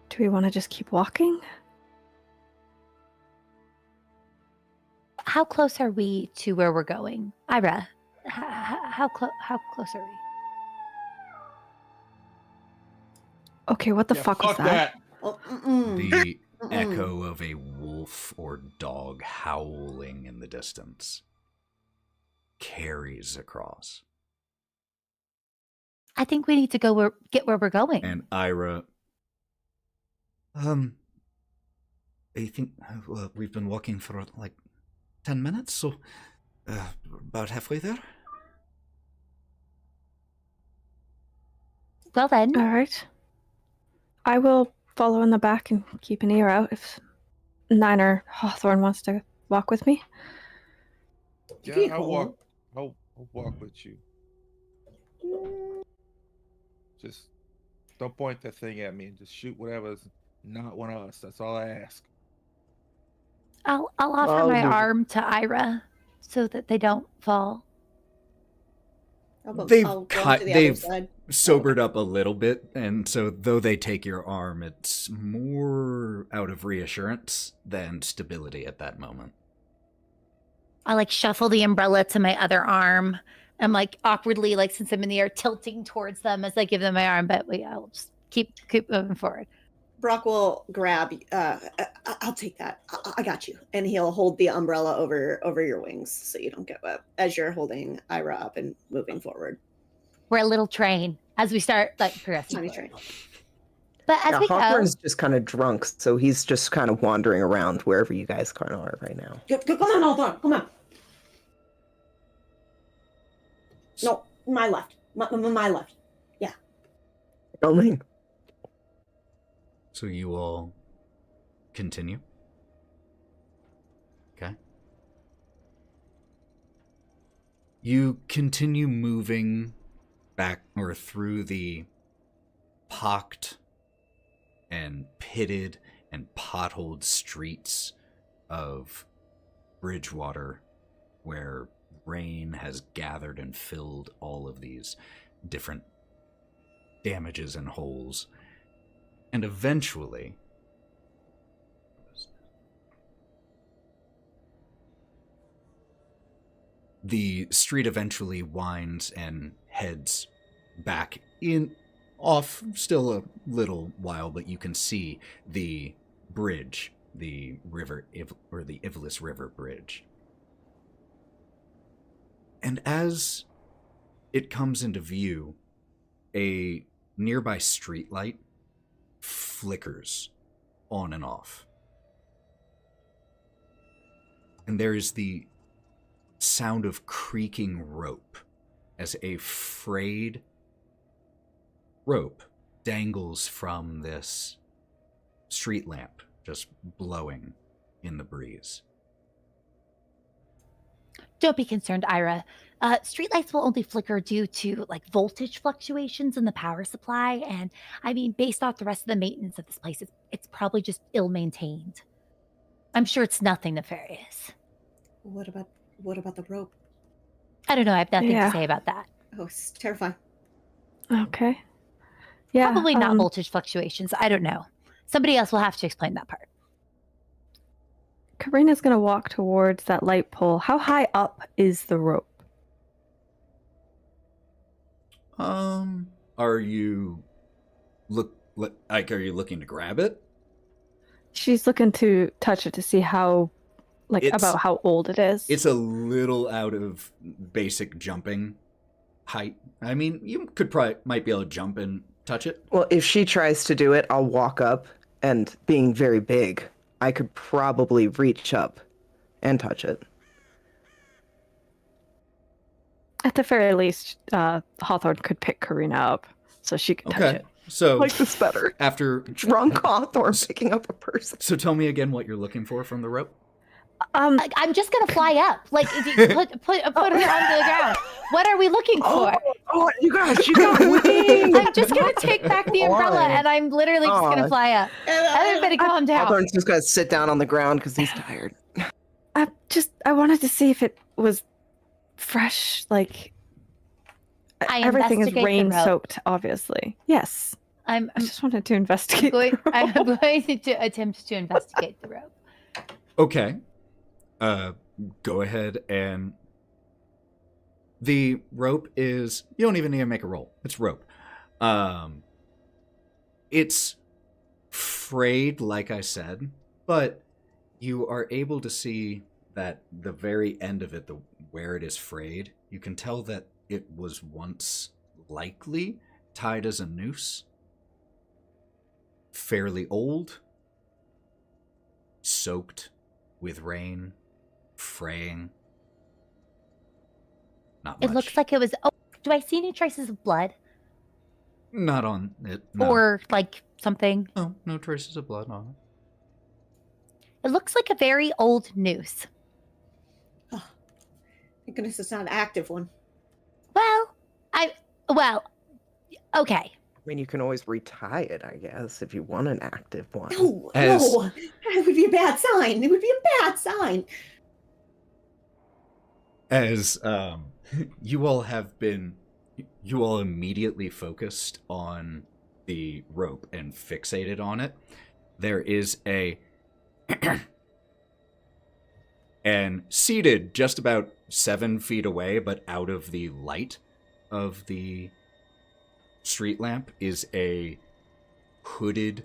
Do we want to just keep walking? How close are we to where we're going? Ira, how close are we? Okay, what the Yeah, fuck was that? Oh, The echo of a wolf or dog howling in the distance carries across. I think we need to go get where we're going. And Ira, I think we've been walking for like 10 minutes, so about halfway there. Well then, All right. I will follow in the back and keep an ear out if Nyne or Hawthorne wants to walk with me. Yeah, I'll walk with you. Just don't point that thing at me and just shoot whatever's not one of us. That's all I ask. I'll offer I'll my do it. arm to Ira so that they don't fall. They've I'll go to the other they've side. sobered up a little bit, and so though they take your arm, it's more out of reassurance than stability at that moment. I like shuffle the umbrella to my other arm. I'm like awkwardly, like since I'm in the air, tilting towards them as I give them my arm. But I'll just keep moving forward. Brawk will grab. I'll take that. I got you. And he'll hold the umbrella over your wings so you don't get wet as you're holding Ira up and moving forward. We're a little train as we start like progressing. Tiny forward. train. But as Yeah, we go, Hawthorne's just kind of drunk, so he's just kind of wandering around wherever you guys kind of are right now. Come on, Hawthorne. Come on. No, my left. My left. Yeah. Filming. So you all continue. Okay. You continue moving back or through the pocked and pitted and potholed streets of Bridgewater, where rain has gathered and filled all of these different damages and holes. And eventually, the street eventually winds and heads back off still a little while, but you can see the bridge, the Ivlis River Bridge. And as it comes into view, a nearby streetlight flickers on and off. And there is the sound of creaking rope as a frayed rope dangles from this street lamp, just blowing in the breeze. Don't be concerned, Ira. Streetlights will only flicker due to voltage fluctuations in the power supply, and I mean, based off the rest of the maintenance of this place, it's probably just ill-maintained. I'm sure it's nothing nefarious. What about the rope? I don't know. I have nothing to say about that. Oh, it's terrifying. Okay. Yeah. Probably not voltage fluctuations. I don't know. Somebody else will have to explain that part. Karina's going to walk towards that light pole. How high up is the rope? Are you looking to grab it? She's looking to touch it to see how, about how old it is. It's a little out of basic jumping height. I mean, you might be able to jump and touch it. Well, if she tries to do it, I'll walk up, and being very big, I could probably reach up and touch it. At the very least, Hawthorne could pick Karina up so she could touch it. So I like this better. After Drunk Hawthorne picking up a person. So tell me again what you're looking for from the rope. I'm just gonna fly up. Put her onto the ground. What are we looking for? Oh, you got wings. I'm just gonna take back the umbrella, and I'm literally just gonna fly up. Everybody, calm down. Hawthorne's just gonna sit down on the ground because he's tired. I wanted to see if it was fresh. Everything is rain soaked, obviously. Yes. I just wanted to investigate. I'm going to attempt to investigate the rope. Okay. Go ahead, and the rope is, you don't even need to make a roll. It's rope. It's frayed, like I said, but you are able to see that the very end of it, where it is frayed, you can tell that it was once likely tied as a noose. Fairly old, soaked with rain, fraying. Not much. It looks like it was. Oh, do I see any traces of blood? Not on it. No. Or something? Oh, no traces of blood on it. It looks like a very old noose. Oh, thank goodness it's not an active one. Okay. I mean, you can always retie it, I guess, if you want an active one. No, that would be a bad sign. It would be a bad sign. As you all immediately focused on the rope and fixated on it, there is and seated just about 7 feet away, but out of the light of the street lamp, is a hooded,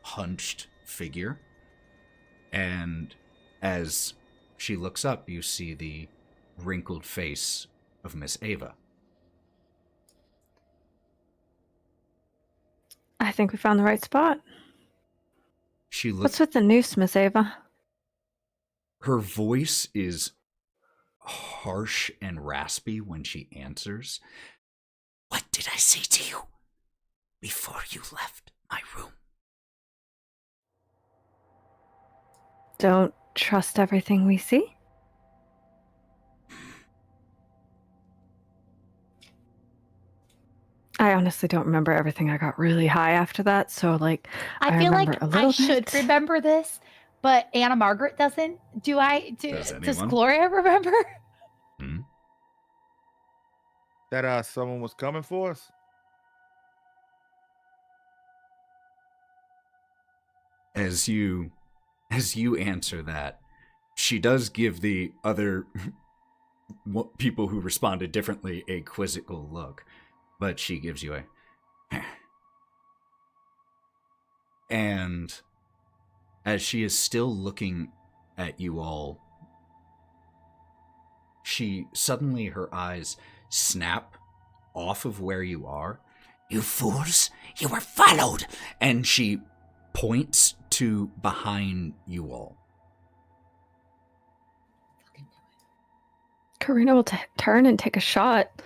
hunched figure. And as she looks up, you see the wrinkled face of Miss Ava. I think we found the right spot. She looks. What's with the noose, Miss Ava? Her voice is harsh and raspy when she answers. What did I say to you before you left my room? Don't trust everything we see? I honestly don't remember everything. I got really high after that, so I feel like I should remember this, but Anna Margaret doesn't. Does Gloria remember? Hmm? That someone was coming for us? As you answer that, she does give the other people who responded differently a quizzical look, but she gives you a and as she is still looking at you all, she suddenly, her eyes snap off of where you are. You fools, you were followed! And she points to behind you all. Karina will turn and take a shot.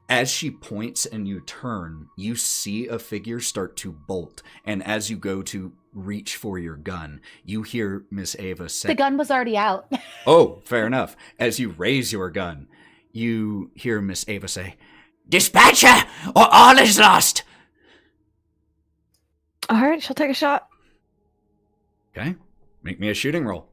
As she points and you turn, you see a figure start to bolt. And as you go to reach for your gun, you hear Miss Ava say... The gun was already out. Oh, fair enough. As you raise your gun, you hear Miss Ava say, "Dispatch her, or all is lost!" All right, she'll take a shot. Okay, make me a shooting roll.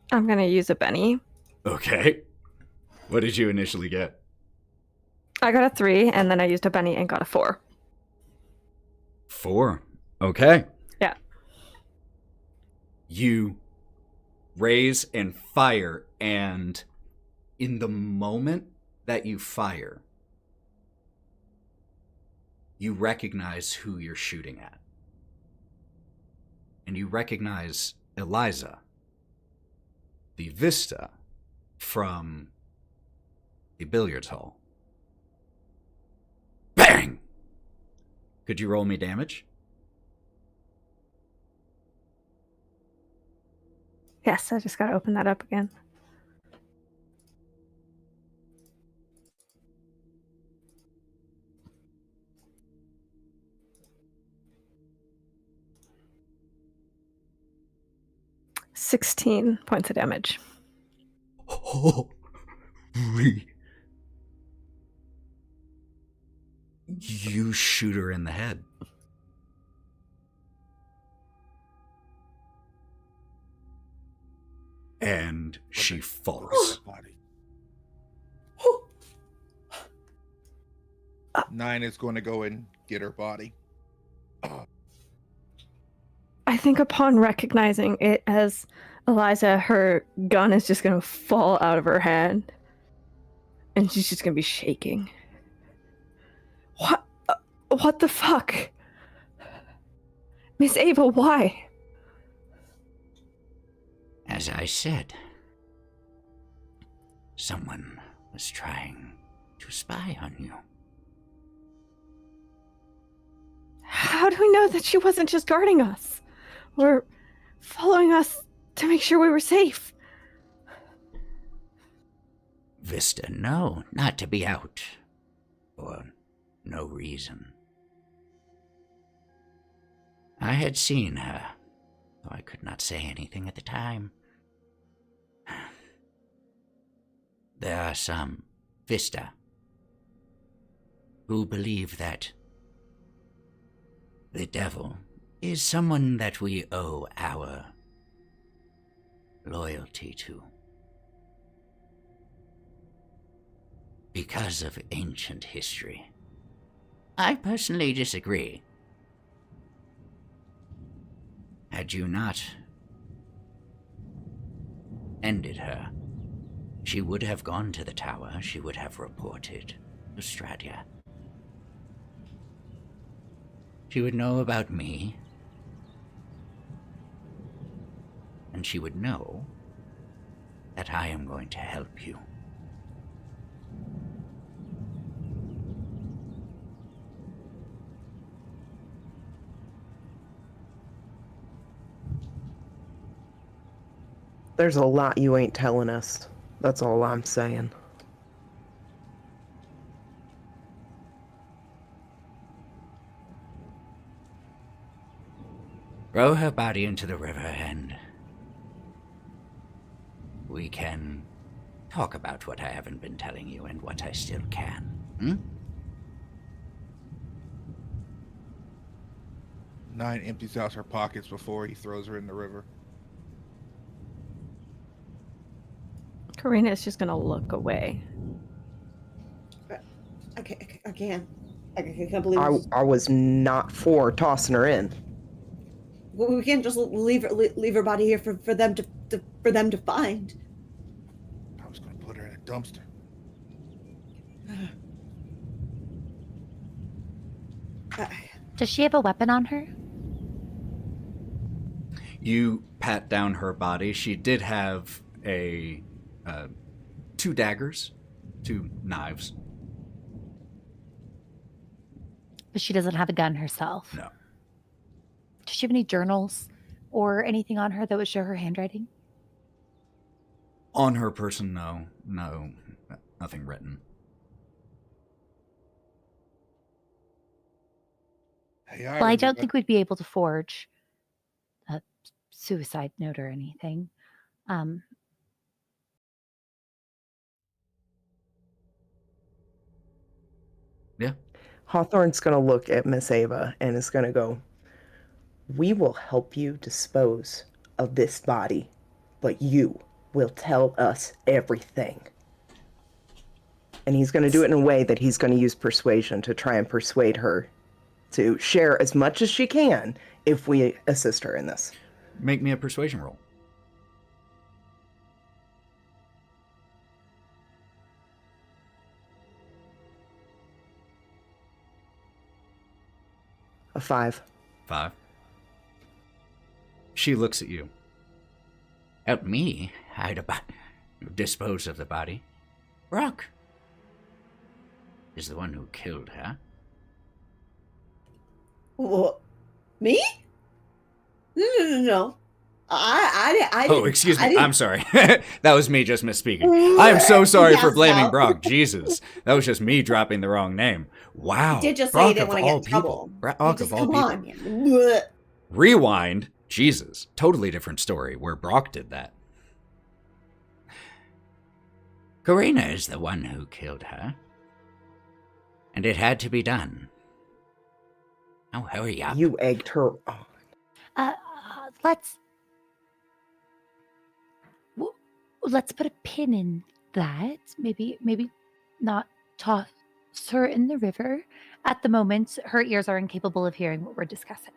I'm going to use a Benny. Okay. What did you initially get? I got a 3, and then I used a Benny and got a 4. 4. Okay. Yeah. You raise and fire, and in the moment that you fire, you recognize who you're shooting at. And you recognize Eliza, the Vista from the billiards hall. Bang! Could you roll me damage? Yes, I just got to open that up again. $16 points of damage. Holy. You shoot her in the head. And she falls. Nyne is going to go and get her body. I think upon recognizing it as Eliza, her gun is just going to fall out of her hand. And she's just going to be shaking. What the fuck? Miss Ava, why? As I said, someone was trying to spy on you. How do we know that she wasn't just guarding us? Or following us to make sure we were safe? Vista, no, not to be out. For no reason. I had seen her, though I could not say anything at the time. There are some Vista who believe that the devil is someone that we owe our loyalty to. Because of ancient history. I personally disagree. Had you not ended her, she would have gone to the tower, she would have reported to Strahdya. She would know about me, and she would know that I am going to help you. There's a lot you ain't telling us. That's all I'm saying. Throw her body into the river and we can talk about what I haven't been telling you and what I still can. Nyne empties out her pockets before he throws her in the river. Karina is just going to look away. I can't. I can't believe this. I was not for tossing her in. We can't just leave her body here for them to find. I was gonna put her in a dumpster. Does she have a weapon on her? You pat down her body. She did have a 2 daggers, 2 knives. But she doesn't have a gun herself. No. Does she have any journals or anything on her that would show her handwriting? On her person, no, nothing written. Hey, Well, I don't think we'd be able to forge a suicide note or anything. Yeah. Hawthorne's going to look at Miss Ava and is going to go, "We will help you dispose of this body, but you will tell us everything." And he's going to do it in a way that he's going to use persuasion to try and persuade her to share as much as she can if we assist her in this. Make me a persuasion roll. A 5. 5. She looks at you. Help me dispose of the body. Brawk is the one who killed her. What? Me? No. I Oh, excuse me. I'm sorry. That was me just misspeaking. I'm so sorry for blaming Brawk. Jesus. That was just me dropping the wrong name. Wow. You did just say Brawk you didn't of want to get all in trouble. people. Brawk Just of all come people. on. Rewind. Jesus. Totally different story where Brawk did that. Karina is the one who killed her. And it had to be done. Now hurry up. You egged her on. Let's put a pin in that. Maybe not toss her in the river. At the moment, her ears are incapable of hearing what we're discussing.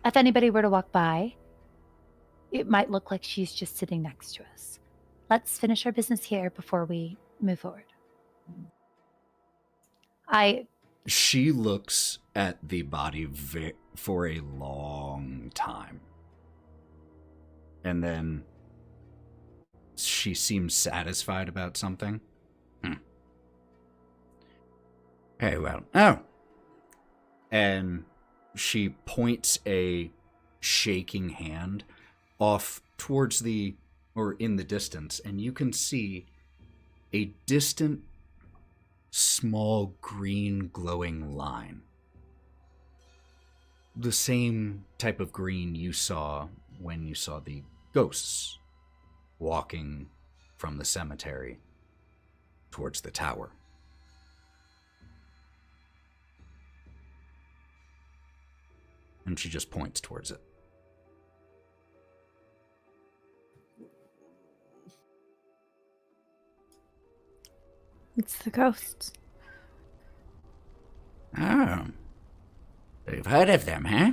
If anybody were to walk by, it might look like she's just sitting next to us. Let's finish our business here before we move forward. She looks at the body for a long time. And then she seems satisfied about something. Very well. Oh. And she points a shaking hand off towards in the distance, and you can see a distant, small, green glowing line. The same type of green you saw when you saw the ghosts walking from the cemetery towards the tower. And she just points towards it. It's the ghosts. Oh. You've heard of them, huh?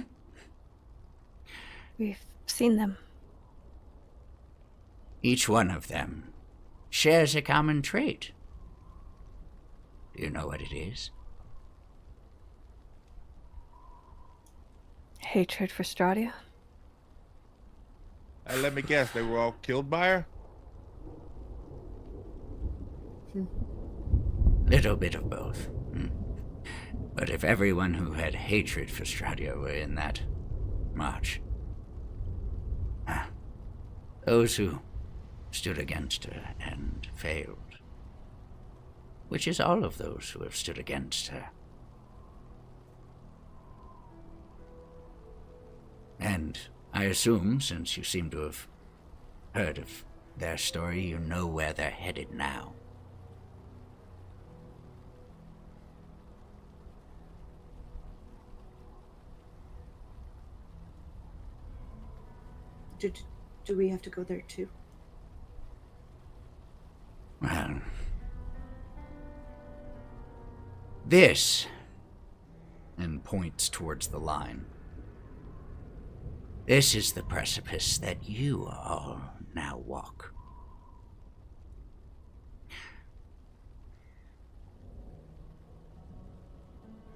We've seen them. Each one of them shares a common trait. Do you know what it is? Hatred for Strahdya? Let me guess, they were all killed by her? Little bit of both. But if everyone who had hatred for Strahdya were in that march, those who stood against her and failed, which is all of those who have stood against her. And I assume, since you seem to have heard of their story, you know where they're headed now. Do we have to go there too? Well, This, and points towards the line. This is the precipice that you all now walk.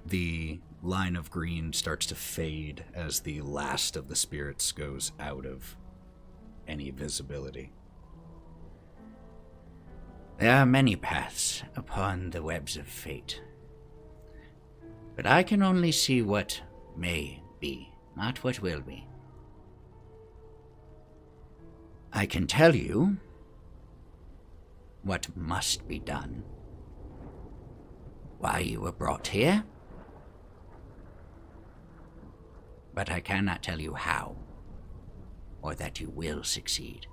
The line of green starts to fade as the last of the spirits goes out of any visibility. There are many paths upon the webs of fate, but I can only see what may be, not what will be. I can tell you what must be done, why you were brought here, but I cannot tell you how, or that you will succeed.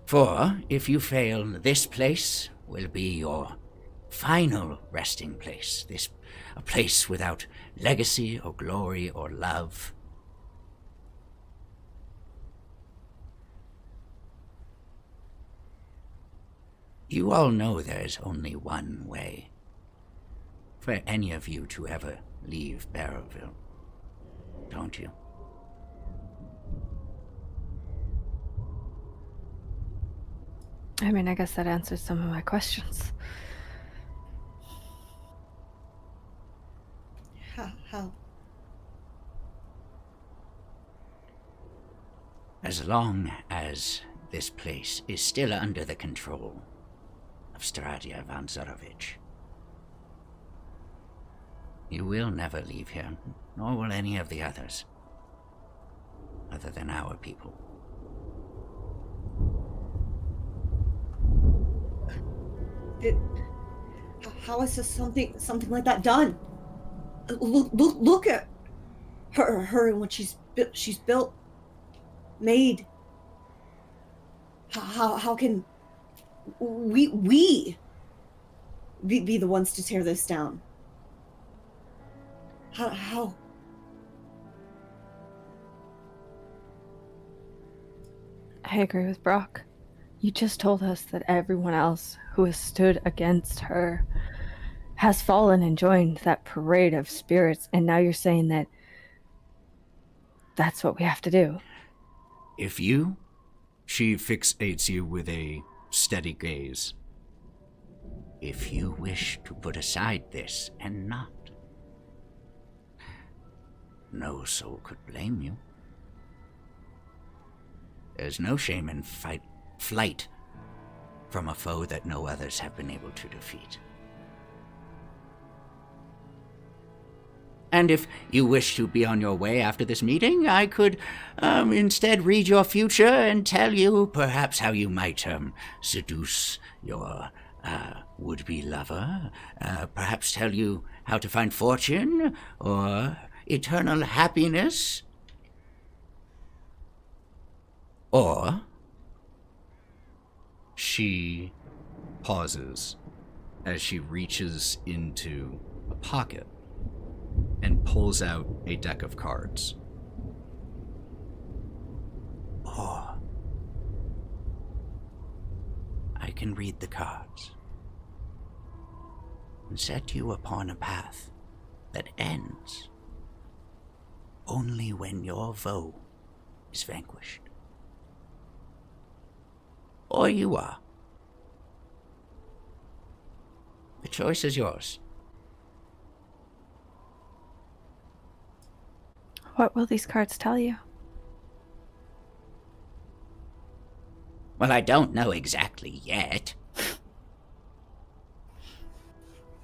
For if you fail, this place will be your final resting place. A place without legacy or glory or love. You all know there is only one way for any of you to ever leave Barrowville, don't you? I mean, I guess that answers some of my questions. How? As long as this place is still under the control of Strahdya von Zarovich, you will never leave here, nor will any of the others, other than our people. How is this something like that done? Look at her and what she's built, made. How can we be the ones to tear this down? How? I agree with Brawk. You just told us that everyone else who has stood against her has fallen and joined that parade of spirits, and now you're saying that that's what we have to do. If you, she fixates you with a steady gaze. If you wish to put aside this and not, no soul could blame you. There's no shame in flight from a foe that no others have been able to defeat. And if you wish to be on your way after this meeting, I could instead read your future and tell you perhaps how you might seduce your would-be lover, perhaps tell you how to find fortune or eternal happiness, or... She pauses as she reaches into a pocket and pulls out a deck of cards. Or I can read the cards and set you upon a path that ends only when your foe is vanquished. Or you are. The choice is yours. What will these cards tell you? Well, I don't know exactly yet.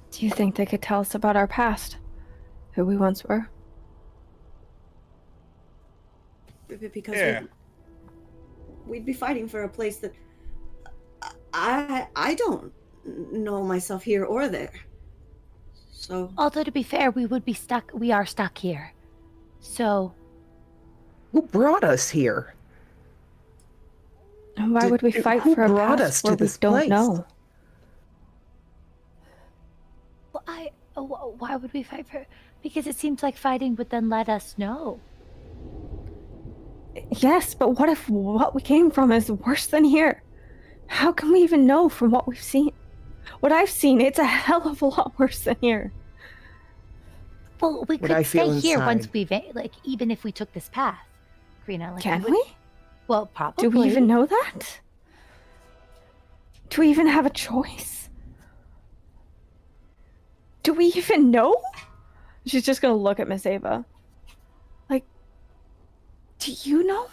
Do you think they could tell us about our past? Who we once were? Because we'd be fighting for a place that I don't know myself here or there. So, Although to be fair, we are stuck here. So, Who brought us here? And why would we fight who for a brought past us to where we this don't place? know? why would we fight for? Because it seems like fighting would then let us know. Yes, but what if what we came from is worse than here? How can we even know from what we've seen? What I've seen, it's a hell of a lot worse than here. Well, we What I could stay feel here once inside. like, even if we took this path. Karina, like, Can would- we? Well, probably. Do we even know that? Do we even have a choice? Do we even know? She's just gonna look at Miss Ava. Like, do you know?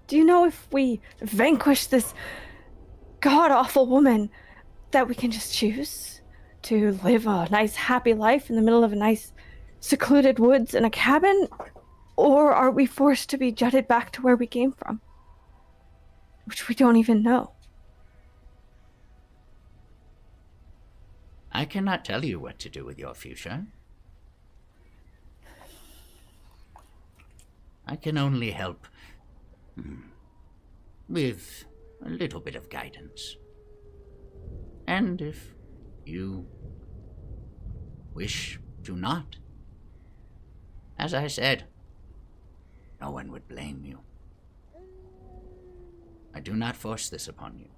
Do you know if we vanquish this god-awful woman that we can just choose to live a nice, happy life in the middle of a nice, secluded woods in a cabin? Or are we forced to be jetted back to where we came from? Which we don't even know. I cannot tell you what to do with your future. I can only help with a little bit of guidance. And if you wish to not, as I said, no one would blame you. I do not force this upon you.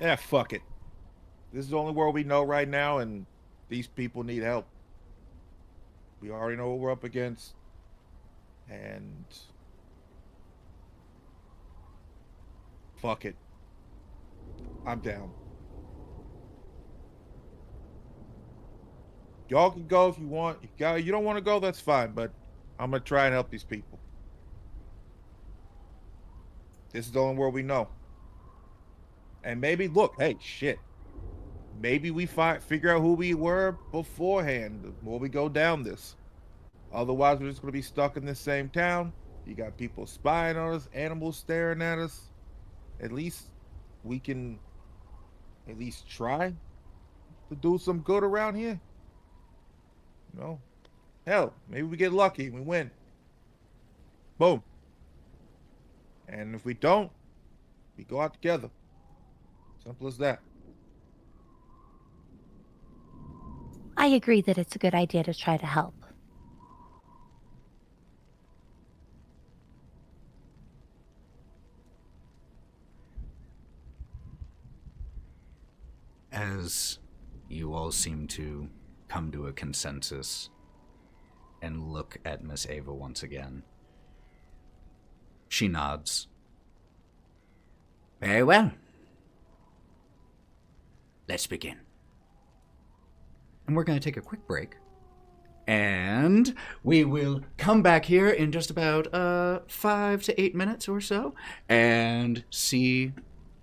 Yeah, fuck it. This is the only world we know right now, and these people need help. We already know what we're up against. And fuck it. I'm down. Y'all can go if you want. You don't want to go, that's fine, but I'm going to try and help these people. This is the only world we know. And maybe, look, hey, shit. Maybe we figure out who we were beforehand before we go down this. Otherwise, we're just going to be stuck in this same town. You got people spying on us, animals staring at us. At least we can at least try to do some good around here. You know? Hell, maybe we get lucky and we win. Boom. And if we don't, we go out together. Simple as that. I agree that it's a good idea to try to help. As you all seem to come to a consensus and look at Miss Ava once again, she nods. Very well. Let's begin. And we're going to take a quick break. And we will come back here in just about 5 to 8 minutes or so and see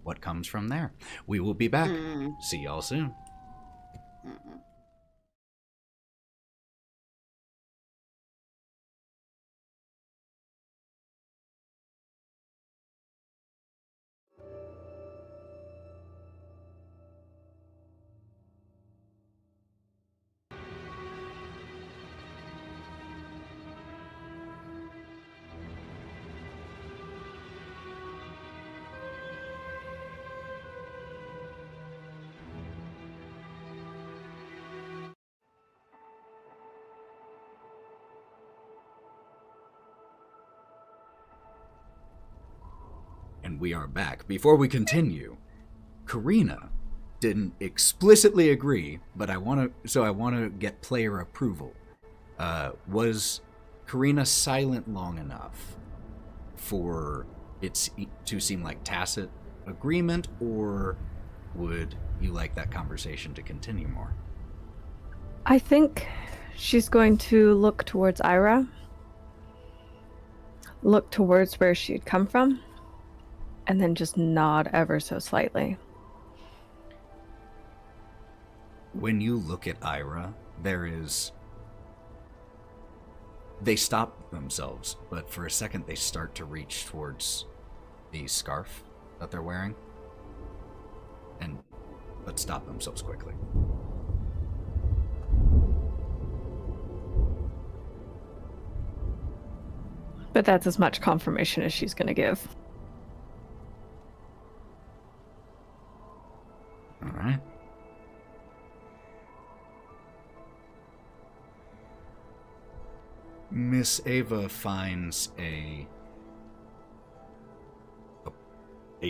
what comes from there. We will be back. See y'all soon. And we are back. Before we continue, Karina didn't explicitly agree, but I want to get player approval. Was Karina silent long enough for it to seem like tacit agreement, or would you like that conversation to continue more? I think she's going to look towards Ira, look towards where she'd come from, and then just nod ever so slightly. When you look at Ira, they stop themselves, but for a second they start to reach towards the scarf that they're wearing, but stop themselves quickly. But that's as much confirmation as she's going to give. All right. Miss Ava finds a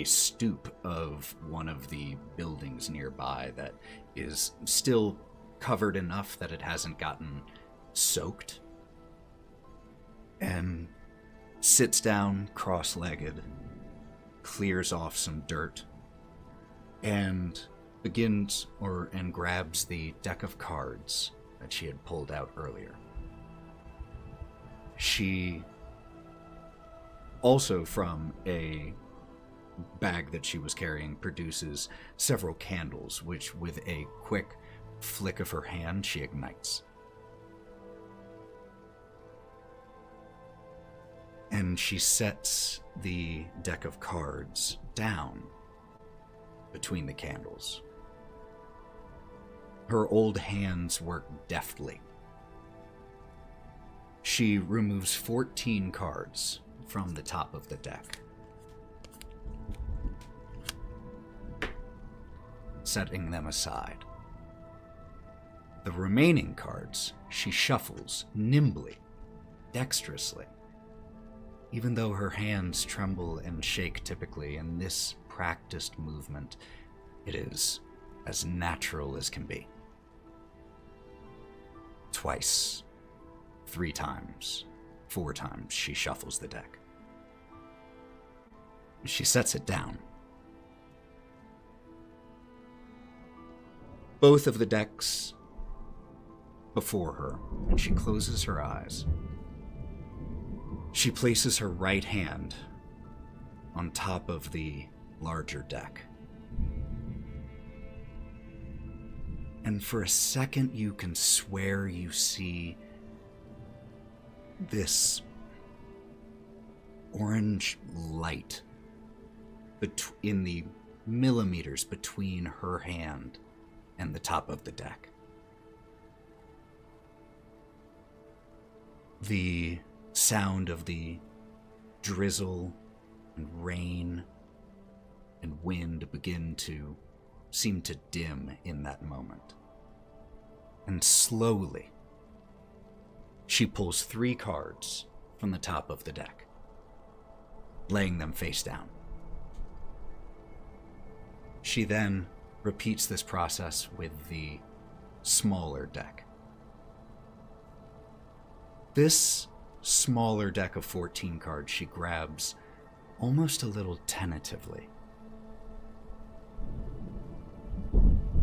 stoop of one of the buildings nearby that is still covered enough that it hasn't gotten soaked, and sits down cross-legged, clears off some dirt, and grabs the deck of cards that she had pulled out earlier. She also, from a bag that she was carrying, produces several candles, which with a quick flick of her hand she ignites. And she sets the deck of cards down between the candles. Her old hands work deftly. She removes 14 cards from the top of the deck, setting them aside. The remaining cards she shuffles nimbly, dexterously. Even though her hands tremble and shake typically, in this practiced movement, it is as natural as can be. Twice, 3 times, 4 times she shuffles the deck. She sets it down. Both of the decks before her, and she closes her eyes. She places her right hand on top of the larger deck. And for a second, you can swear you see this orange light in the millimeters between her hand and the top of the deck. The sound of the drizzle and rain and wind begin to seem to dim in that moment. And slowly, she pulls 3 cards from the top of the deck, laying them face down. She then repeats this process with the smaller deck. This smaller deck of 14 cards she grabs almost a little tentatively.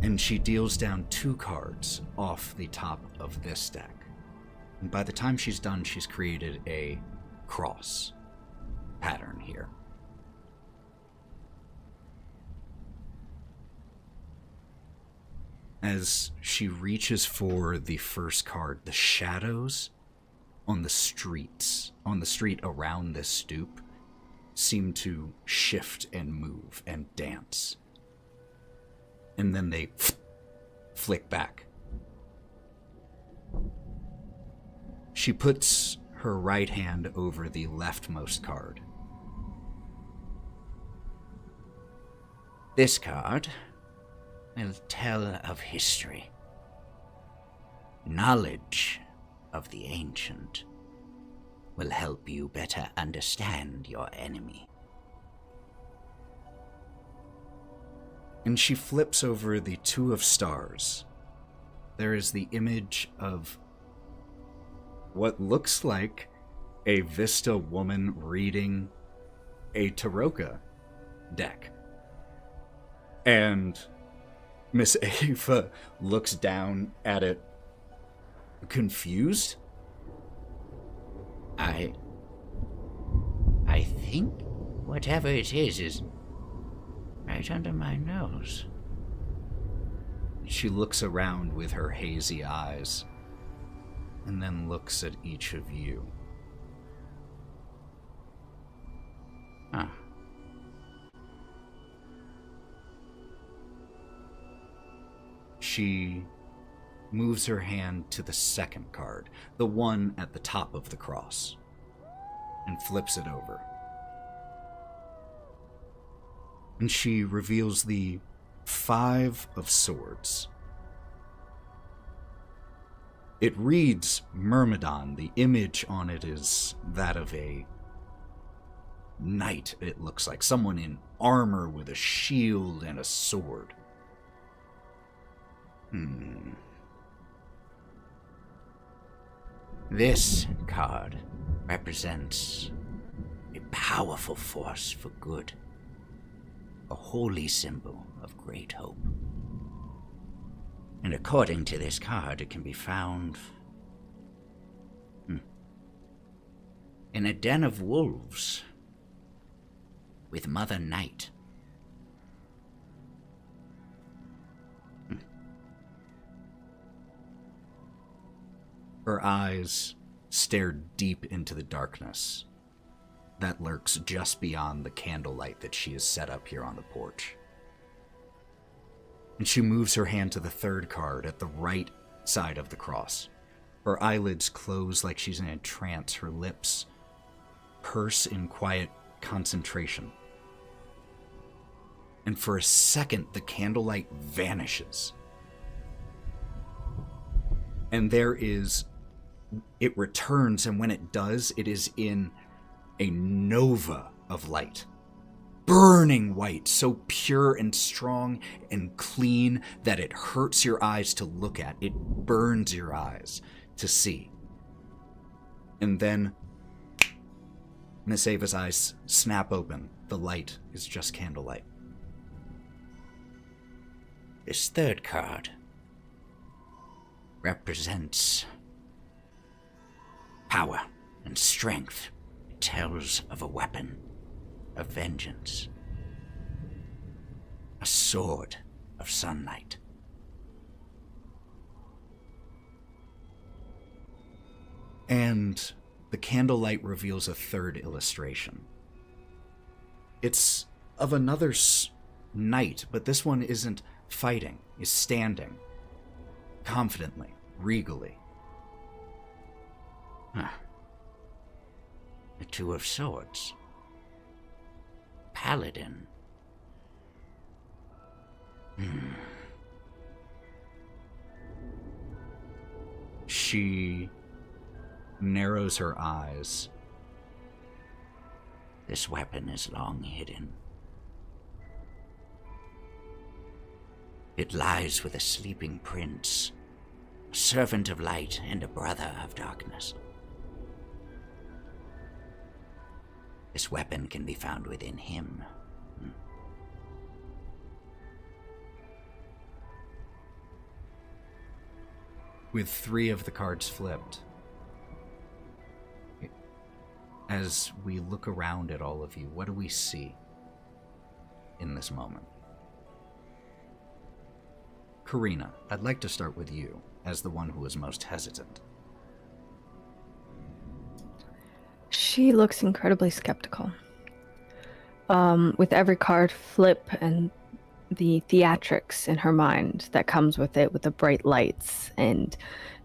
And she deals down 2 cards off the top of this deck. And by the time she's done, she's created a cross pattern here. As she reaches for the first card, the shadows on the street around this stoop seem to shift and move and dance. And then they flick back. She puts her right hand over the leftmost card. This card will tell of history, knowledge of the ancient will help you better understand your enemy. And she flips over the 2 of stars. There is the image of what looks like a Vista woman reading a Taroka deck. And Miss Ava looks down at it, confused. I think whatever it is right under my nose. She looks around with her hazy eyes, and then looks at each of you. Huh. She moves her hand to the second card, the one at the top of the cross, and flips it over. And she reveals the 5 of swords. It reads Myrmidon. The image on it is that of a knight, it looks like. Someone in armor with a shield and a sword. This card represents a powerful force for good, a holy symbol of great hope. And according to this card, it can be found in a den of wolves with Mother Night. Her eyes stare deep into the darkness that lurks just beyond the candlelight that she has set up here on the porch. And she moves her hand to the third card at the right side of the cross. Her eyelids close like she's in a trance, her lips purse in quiet concentration. And for a second, the candlelight vanishes. And it returns, and when it does, it is in a nova of light. Burning white, so pure and strong and clean that it hurts your eyes to look at. It burns your eyes to see. And then Miss Ava's eyes snap open. The light is just candlelight. This third card represents power and strength. It tells of a weapon of vengeance, a sword of sunlight. And the candlelight reveals a third illustration. It's of another knight, but this one isn't fighting, is standing, confidently, regally. The Two of Swords. Paladin. She narrows her eyes. This weapon is long hidden. It lies with a sleeping prince, a servant of light and a brother of darkness. This weapon can be found within him. With 3 of the cards flipped, as we look around at all of you, what do we see in this moment? Karina, I'd like to start with you, as the one who was most hesitant. She looks incredibly skeptical. With every card flip and the theatrics in her mind that comes with it, with the bright lights and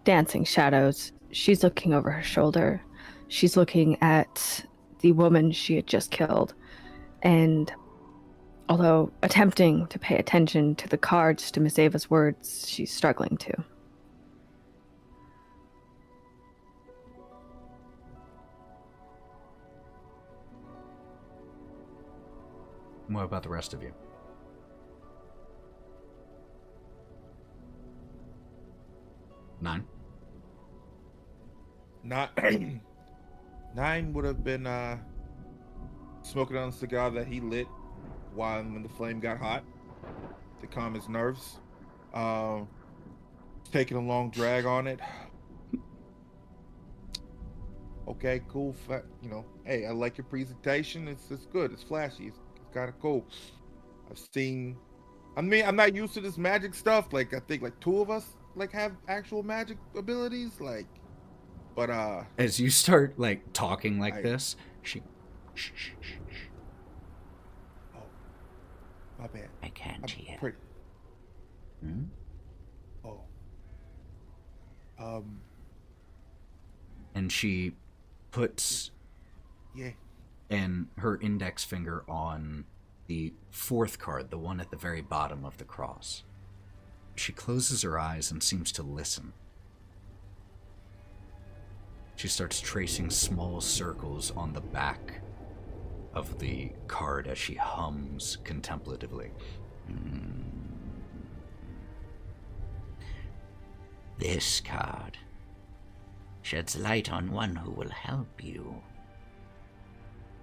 dancing shadows, she's looking over her shoulder. She's looking at the woman she had just killed. And although attempting to pay attention to the cards, to Miss Ava's words, she's struggling to. What about the rest of you? Nyne? Nyne would have been smoking on a cigar that he lit when the flame got hot to calm his nerves. Taking a long drag on it. Okay, cool. Hey, I like your presentation. It's good. It's flashy. It's kind of cool. I'm not used to this magic stuff. Like, I think like 2 of us have actual magic abilities. But as you start talking this, she. Oh, my bad. I can't hear. Pretty. Hmm? Oh. And she puts. Yeah. And her index finger on the 4th card, the one at the very bottom of the cross. She closes her eyes and seems to listen. She starts tracing small circles on the back of the card as she hums contemplatively. This card sheds light on one who will help you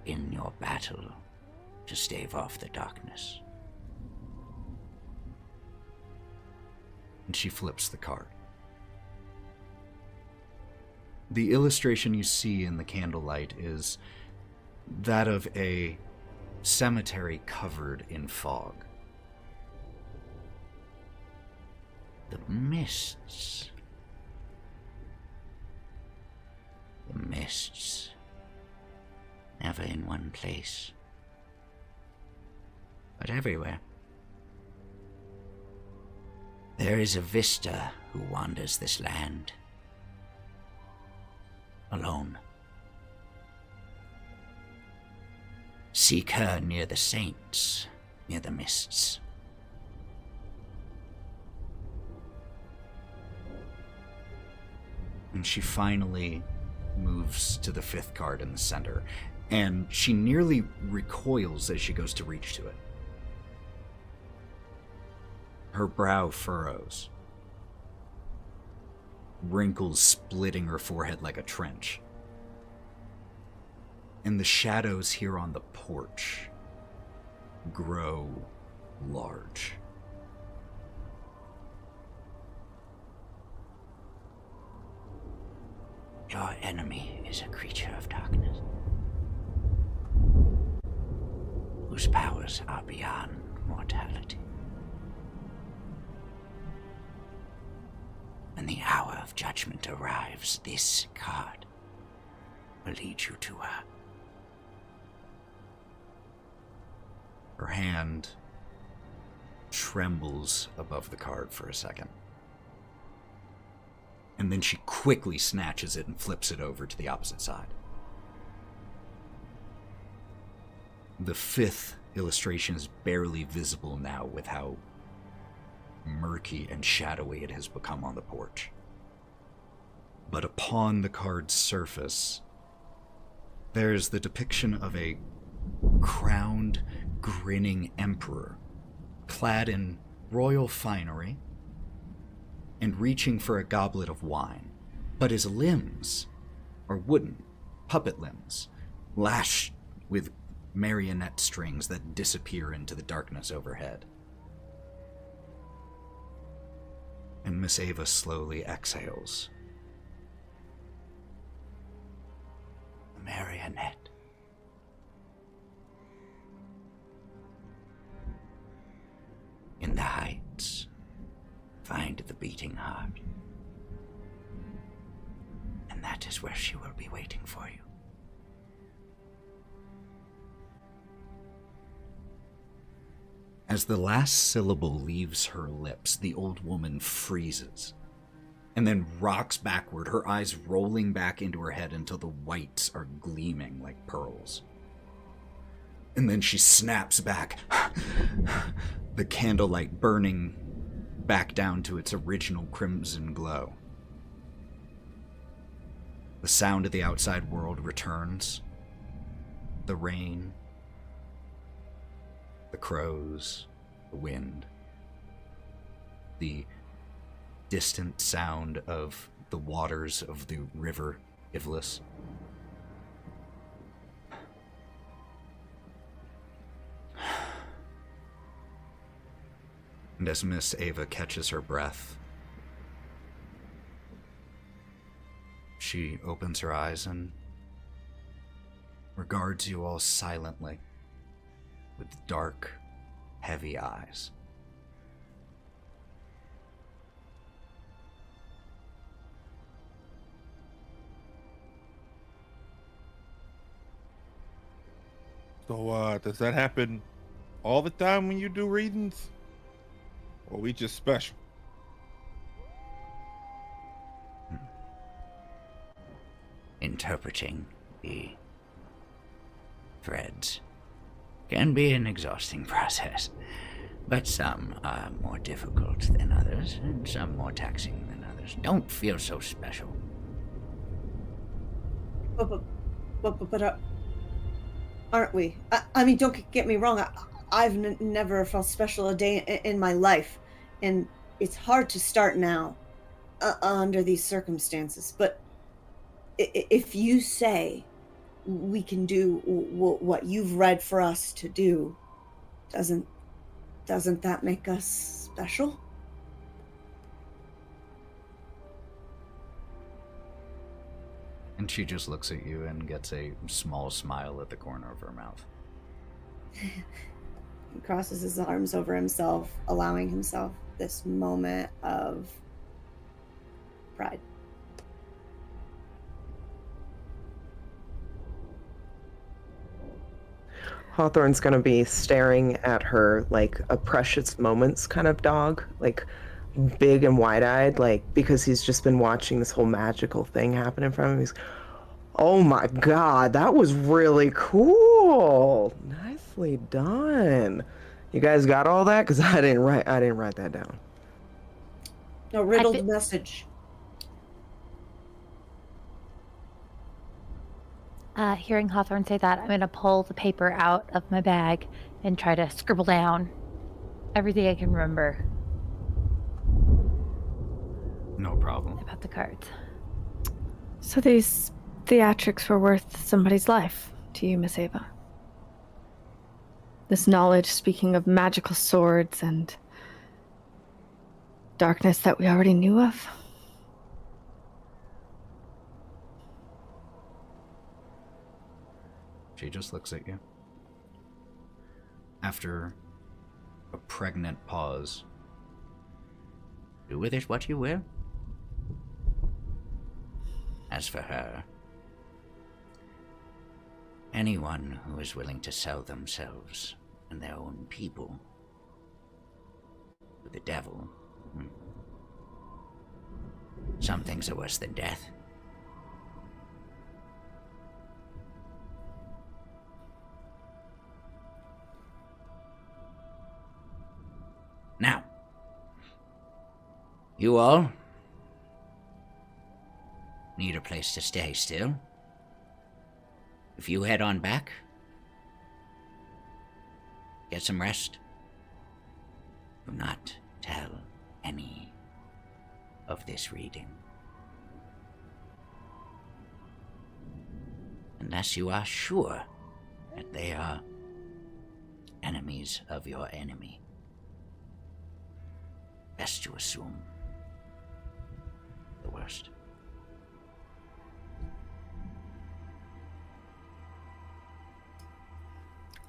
in your battle to stave off the darkness. And she flips the card. The illustration you see in the candlelight is that of a cemetery covered in fog. The mists. The mists. Never in one place, but everywhere. There is a vista who wanders this land, alone. Seek her near the saints, near the mists. And she finally moves to the 5th card in the center, and she nearly recoils as she goes to reach to it. Her brow furrows, wrinkles splitting her forehead like a trench. And the shadows here on the porch grow large. Your enemy is a creature of darkness, whose powers are beyond mortality. When the hour of judgment arrives, this card will lead you to her. Her hand trembles above the card for a second. And then she quickly snatches it and flips it over to the opposite side. The 5th illustration is barely visible now with how murky and shadowy it has become on the porch. But upon the card's surface, there's the depiction of a crowned, grinning emperor, clad in royal finery, and reaching for a goblet of wine. But his limbs are wooden, puppet limbs, lashed with marionette strings that disappear into the darkness overhead. And Miss Ava slowly exhales. A marionette. In the heights, find the beating heart. And that is where she will be waiting for you. As the last syllable leaves her lips, the old woman freezes and then rocks backward, her eyes rolling back into her head until the whites are gleaming like pearls. And then she snaps back, the candlelight burning back down to its original crimson glow. The sound of the outside world returns. The rain, the crows, the wind, the distant sound of the waters of the river Ivlis. And as Miss Ava catches her breath, she opens her eyes and regards you all silently with dark, heavy eyes. So, does that happen all the time when you do readings? Or we just special? Interpreting the threads can be an exhausting process, but some are more difficult than others, and some more taxing than others. Don't feel so special. But aren't we? I mean, don't get me wrong. I've never felt special a day in my life, and it's hard to start now under these circumstances. But if you say we can do what you've read for us to do, doesn't that make us special? And she just looks at you and gets a small smile at the corner of her mouth. He crosses his arms over himself, allowing himself this moment of pride. Hawthorne's gonna be staring at her like a Precious Moments kind of dog, like big and wide-eyed, like because he's just been watching this whole magical thing happen in front of him. He's, oh my god, that was really cool. Nicely done. You guys got all that? Because I didn't write that down. A riddled message. Hearing Hawthorne say that, I'm going to pull the paper out of my bag and try to scribble down everything I can remember. No problem. About the cards. So these theatrics were worth somebody's life to you, Miss Ava? This knowledge, speaking of magical swords and darkness that we already knew of? She just looks at you. After a pregnant pause. Do with it what you will. As for her, anyone who is willing to sell themselves and their own people to the devil, some things are worse than death. Now, you all need a place to stay still. If you head on back, get some rest. Do not tell any of this reading. Unless you are sure that they are enemies of your enemy. Best to assume the worst.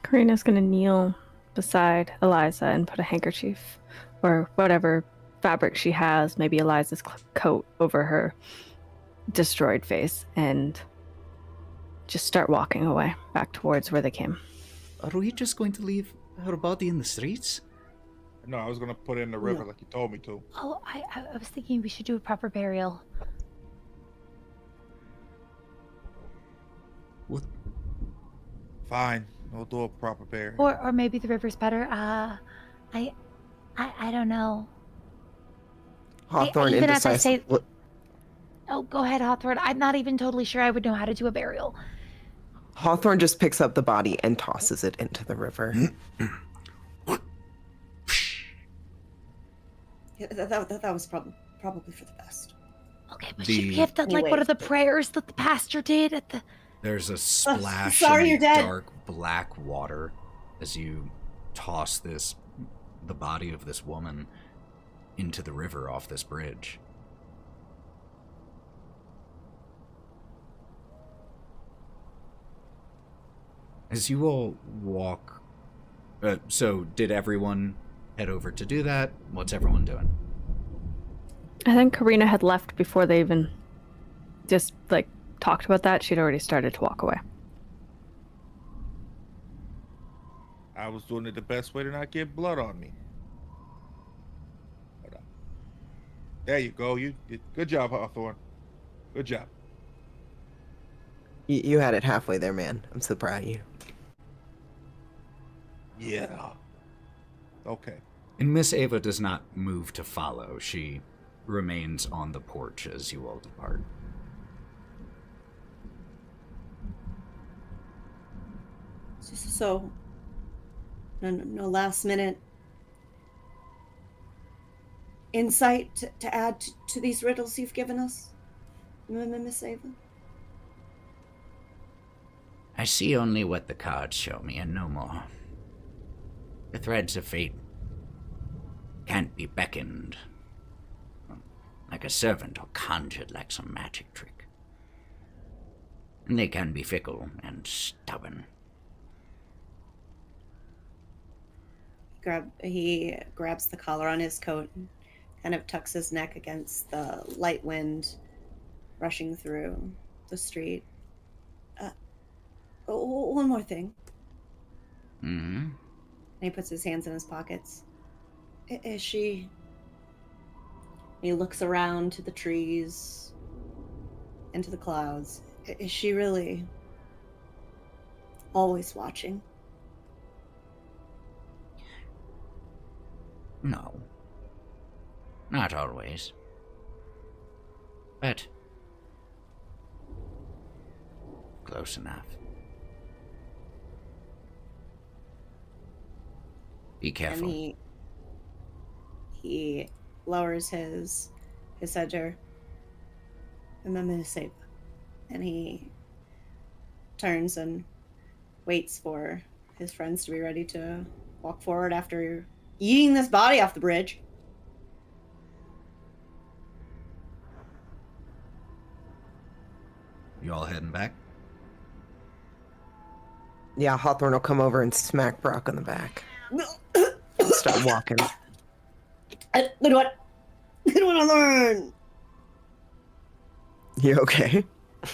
Karina's gonna kneel beside Eliza and put a handkerchief or whatever fabric she has, maybe Eliza's coat, over her destroyed face and just start walking away back towards where they came. Are we just going to leave her body in the streets? No, I was gonna put it in the river like you told me to. Oh, I was thinking we should do a proper burial. What? Fine, we'll do a proper burial. Or maybe the river's better. I don't know. Hawthorne Even as I indecisive. say- Oh, go ahead, Hawthorne. I'm not even totally sure I would know how to do a burial. Hawthorne just picks up the body and tosses it into the river. Yeah, that was probably for the best. Okay, but should we have done like one Anyway. of the prayers that the pastor did at the... There's a splash sorry, of you're dead. dark black water as you toss the body of this woman into the river off this bridge. As you all walk, so did everyone head over to do that? What's everyone doing? I think Karina had left before they even just like talked about that. She'd already started to walk away. I was doing it the best way to not get blood on me. But, there you go. You did good job, Hawthorne. Good job. You had it halfway there, man. I'm so proud of you. Yeah. Okay. And Miss Ava does not move to follow. She remains on the porch as you all depart. So, no last minute insight to add to these riddles you've given us, Miss Ava? I see only what the cards show me, and no more. The threads of fate can't be beckoned like a servant or conjured like some magic trick. And they can be fickle and stubborn. He grabs the collar on his coat and kind of tucks his neck against the light wind rushing through the street. One more thing. Mm-hmm. And he puts his hands in his pockets. Is she... He looks around to the trees and to the clouds. Is she really always watching? No. Not always. But close enough. Be careful. And he lowers his head. Remember to save. And he turns and waits for his friends to be ready to walk forward after eating this body off the bridge. You all heading back? Yeah, Hawthorne will come over and smack Brawk on the back. Start walking. I don't want to learn. You okay?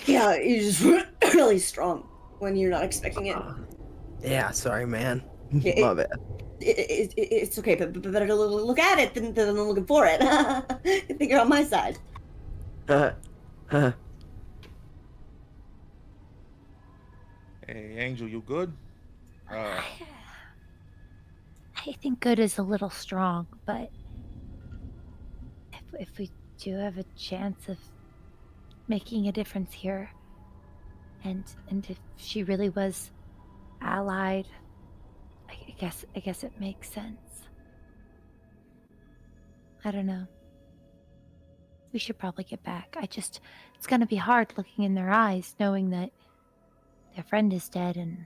Yeah, he's just really strong when you're not expecting it. Yeah, sorry, man. Yeah, Love it. It's okay, but better to look at it than looking for it. I think you're on my side. Hey, Angel, you good? I think good is a little strong, but if we do have a chance of making a difference here, and if she really was allied, I guess it makes sense. I don't know. We should probably get back. It's gonna be hard looking in their eyes, knowing that their friend is dead and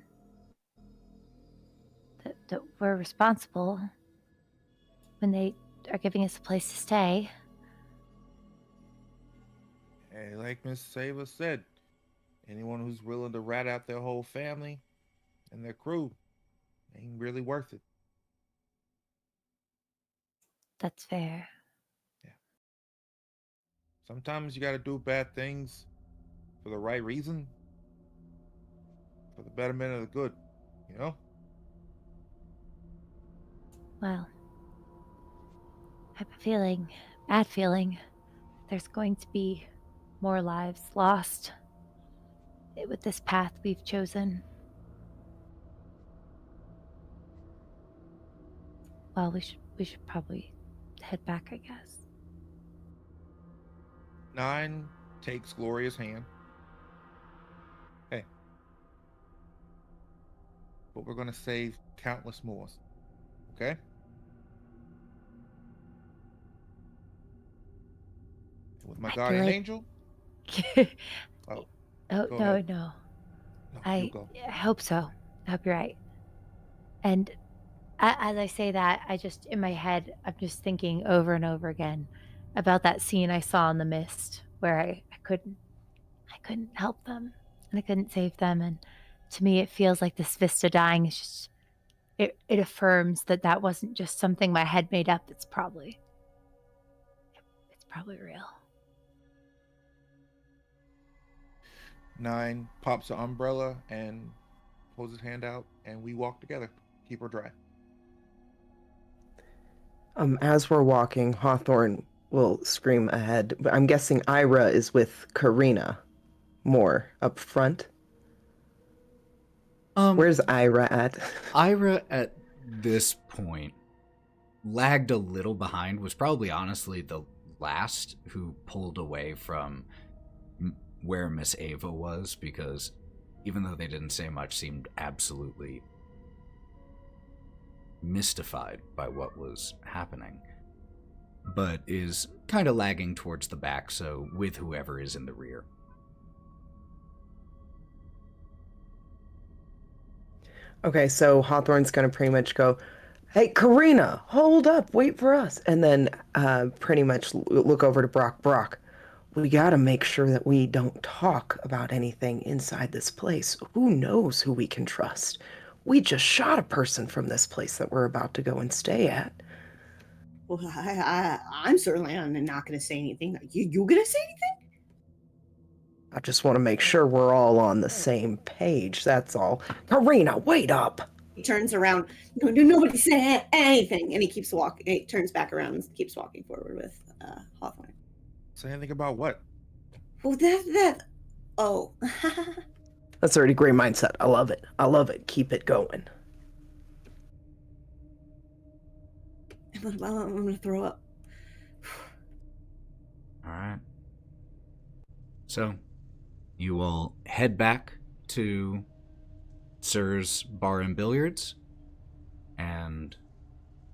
that we're responsible when they are giving us a place to stay. Hey, like Miss Sava said, anyone who's willing to rat out their whole family and their crew ain't really worth it. That's fair. Yeah. Sometimes you gotta do bad things for the right reason, for the betterment of the good, you know? Well, I have a bad feeling, there's going to be more lives lost with this path we've chosen. Well, we should probably head back, I guess. Nyne takes Gloria's hand. Hey. But we're gonna save countless more. Okay? With my I guardian feel like- angel? Oh, go no, ahead. no. No, I you go. hope so. I hope you're right. And as I say that, in my head, I'm just thinking over and over again about that scene I saw in the mist where I couldn't help them and I couldn't save them. And to me, it feels like this Vista dying is just, it affirms that wasn't just something my head made up. It's probably real. Nyne pops an umbrella and pulls his hand out, and we walk together. Keep her dry. As we're walking, Hawthorne will scream ahead. But I'm guessing Ira is with Karina more up front. Where's Ira at? Ira at this point lagged a little behind, was probably honestly the last who pulled away from where Miss Ava was, because even though they didn't say much, seemed absolutely mystified by what was happening, but is kind of lagging towards the back, so with whoever is in the rear. Okay, so Hawthorne's gonna pretty much go, "Hey, Karina, hold up, wait for us," and then pretty much look over to Brawk. Brawk, we gotta make sure that we don't talk about anything inside this place. Who knows who we can trust? We just shot a person from this place that we're about to go and stay at. Well, I'm certainly not going to say anything. You going to say anything? I just want to make sure we're all on the same page, that's all. Karina, wait up! He turns around. No, nobody say anything. And he keeps walking. He turns back around and keeps walking forward with Hawthorne. Say anything about what? Well, oh. That's already great mindset. I love it. I love it. Keep it going. I'm going to throw up. All right. So, you will head back to Sir's Bar and Billiards, and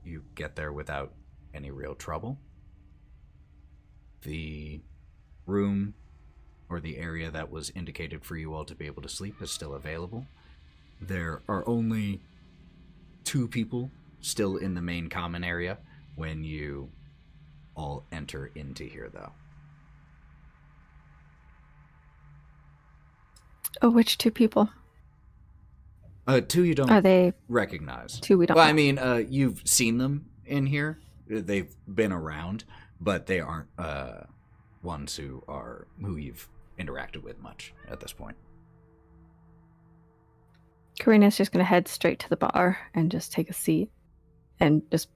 you get there without any real trouble. The room or the area that was indicated for you all to be able to sleep is still available. There are only 2 people still in the main common area when you all enter into here, though. Oh, which 2 people? 2 you don't Are they recognize. 2 we don't Well, know? I mean, you've seen them in here. They've been around, but they aren't ones who you've interacted with much at this point. Karina's just going to head straight to the bar and just take a seat and just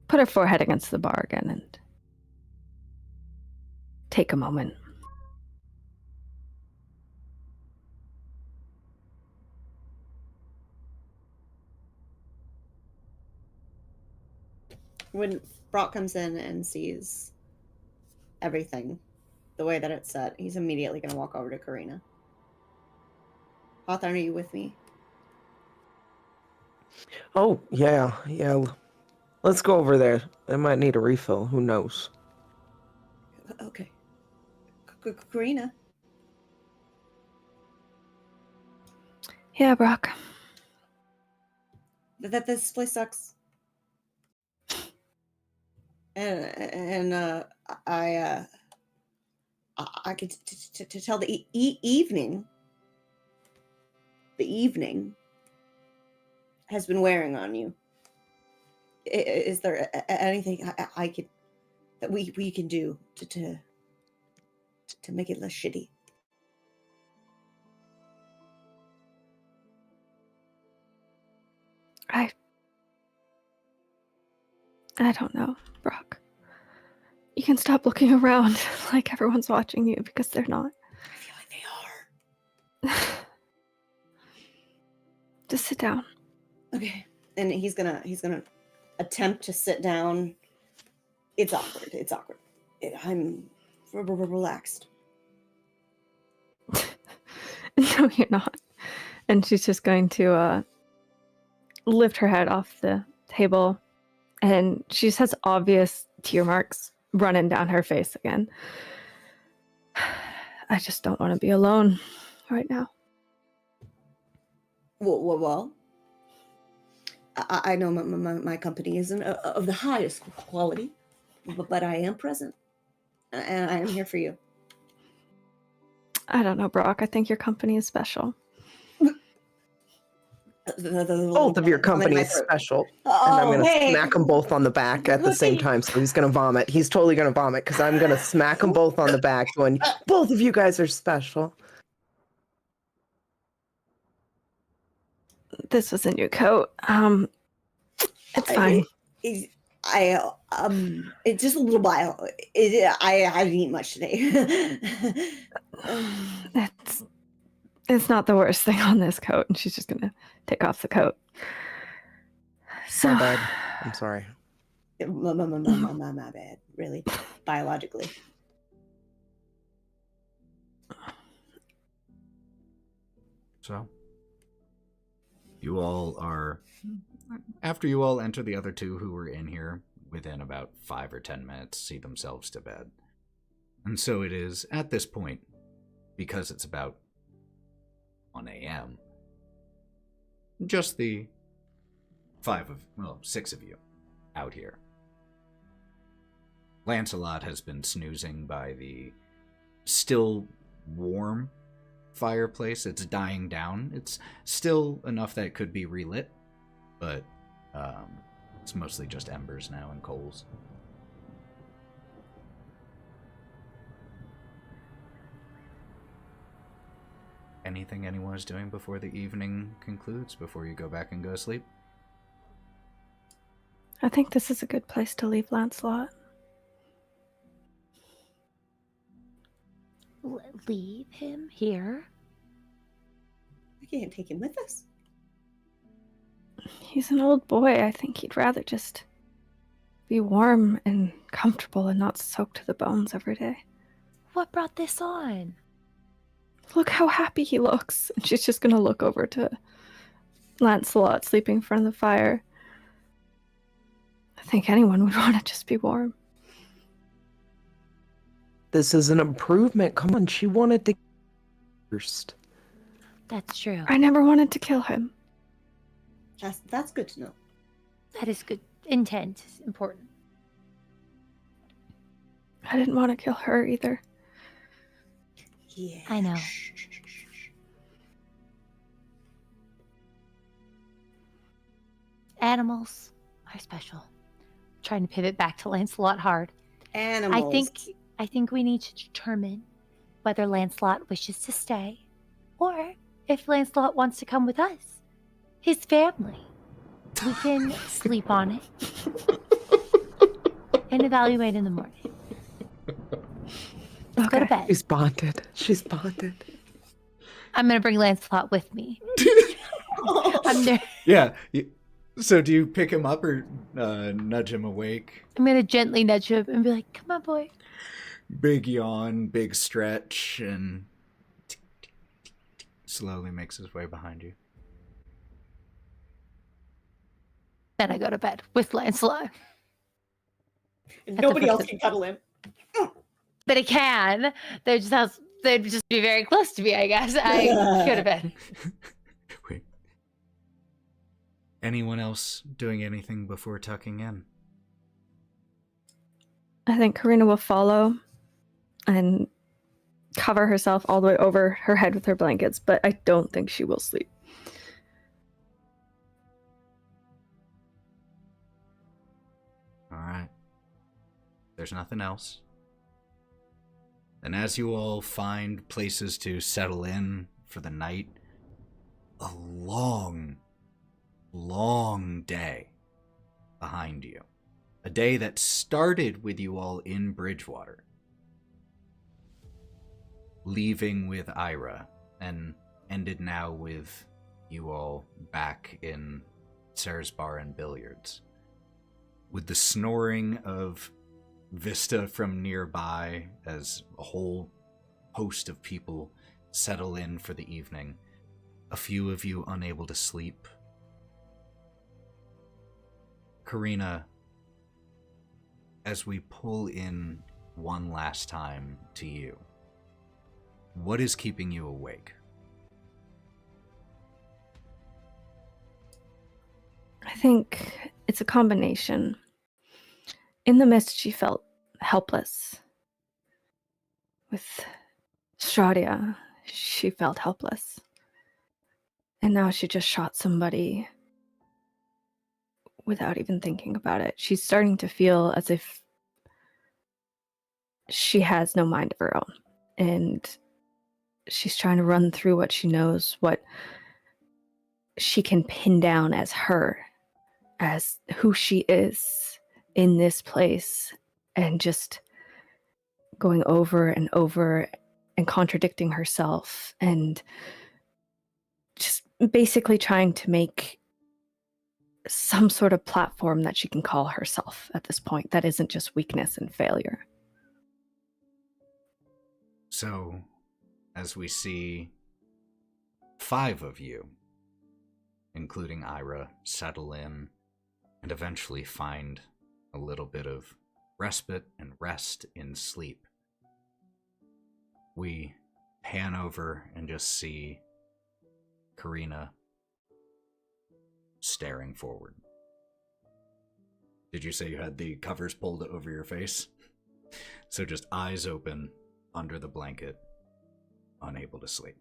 put her forehead against the bar again and take a moment. When Brawk comes in and sees everything the way that it's set, he's immediately going to walk over to Karina. Hawthorne, are you with me? Oh, yeah. Let's go over there. I might need a refill. Who knows? Okay. Karina? Yeah, Brawk. That this place sucks. And I could to tell the evening has been wearing on you. Is there anything I could that we can do to make it less shitty? I don't know, Brawk. You can stop looking around like everyone's watching you because they're not. I feel like they are. Just sit down. Okay. And he's gonna attempt to sit down. It's awkward. I'm relaxed. No, you're not. And she's just going to lift her head off the table, and she just has obvious tear marks running down her face again. I just don't want to be alone right now. Well, I know my company isn't of the highest quality, but I am present, and I am here for you. I don't know, Brawk. I think your company is special. Both of your company is special. And I'm going to smack them both on the back at the same time. So he's going to vomit. He's totally going to vomit because I'm going to smack them both on the back going, both of you guys are special. This was a new coat. It's fine. It's just a little while. I didn't eat much today. It's not the worst thing on this coat, and she's just gonna take off the coat. So, My bad. I'm sorry. My bad. Really, biologically. So, you all are, after you all enter, the other two who were in here within about 5 or 10 minutes see themselves to bed. And so it is at this point, because it's about 1 a.m., just the 6 of you out here. Lancelot has been snoozing by the still warm fireplace. It's dying down. It's still enough that it could be relit, but it's mostly just embers now and coals. Anything anyone is doing before the evening concludes, before you go back and go to sleep? I think this is a good place to leave Lancelot. Leave him here? We can't take him with us. He's an old boy. I think he'd rather just be warm and comfortable and not soaked to the bones every day. What brought this on? Look how happy he looks. And she's just going to look over to Lancelot sleeping in front of the fire. I think anyone would want to just be warm. This is an improvement. Come on, she wanted to first. That's true. I never wanted to kill him. That's good to know. That is good. Intent is important. I didn't want to kill her either. Yeah. I know. Animals are special. I'm trying to pivot back to Lancelot hard. Animals. I think we need to determine whether Lancelot wishes to stay, or if Lancelot wants to come with us, his family. We can sleep on it and evaluate in the morning. Let's go to bed. She's bonded. She's bonded. I'm gonna bring Lancelot with me. I'm there. Yeah. So do you pick him up or nudge him awake? I'm gonna gently nudge him and be like, "Come on, boy." Big yawn, big stretch, and slowly makes his way behind you. Then I go to bed with Lancelot. And nobody else can cuddle him. But it can. They'd just be very close to me, I guess. I go to bed. Wait. Anyone else doing anything before tucking in? I think Karina will follow and cover herself all the way over her head with her blankets, but I don't think she will sleep. All right. There's nothing else. And as you all find places to settle in for the night, a long, long day behind you. A day that started with you all in Bridgewater, leaving with Ira, and ended now with you all back in Sarah's Bar and Billiards. With the snoring of Vista from nearby as a whole host of people settle in for the evening, a few of you unable to sleep. Karina, as we pull in one last time to you, what is keeping you awake? I think it's a combination. In the mist, she felt helpless. With Strahdya, she felt helpless. And now she just shot somebody without even thinking about it. She's starting to feel as if she has no mind of her own. And she's trying to run through what she knows, what she can pin down as her, as who she is in this place, and just going over and over and contradicting herself, and just basically trying to make some sort of platform that she can call herself at this point that isn't just weakness and failure. So, as we see 5 of you, including Ira, settle in and eventually find a little bit of respite and rest in sleep. We pan over and just see Karina staring forward. Did you say you had the covers pulled over your face? So just eyes open under the blanket, unable to sleep.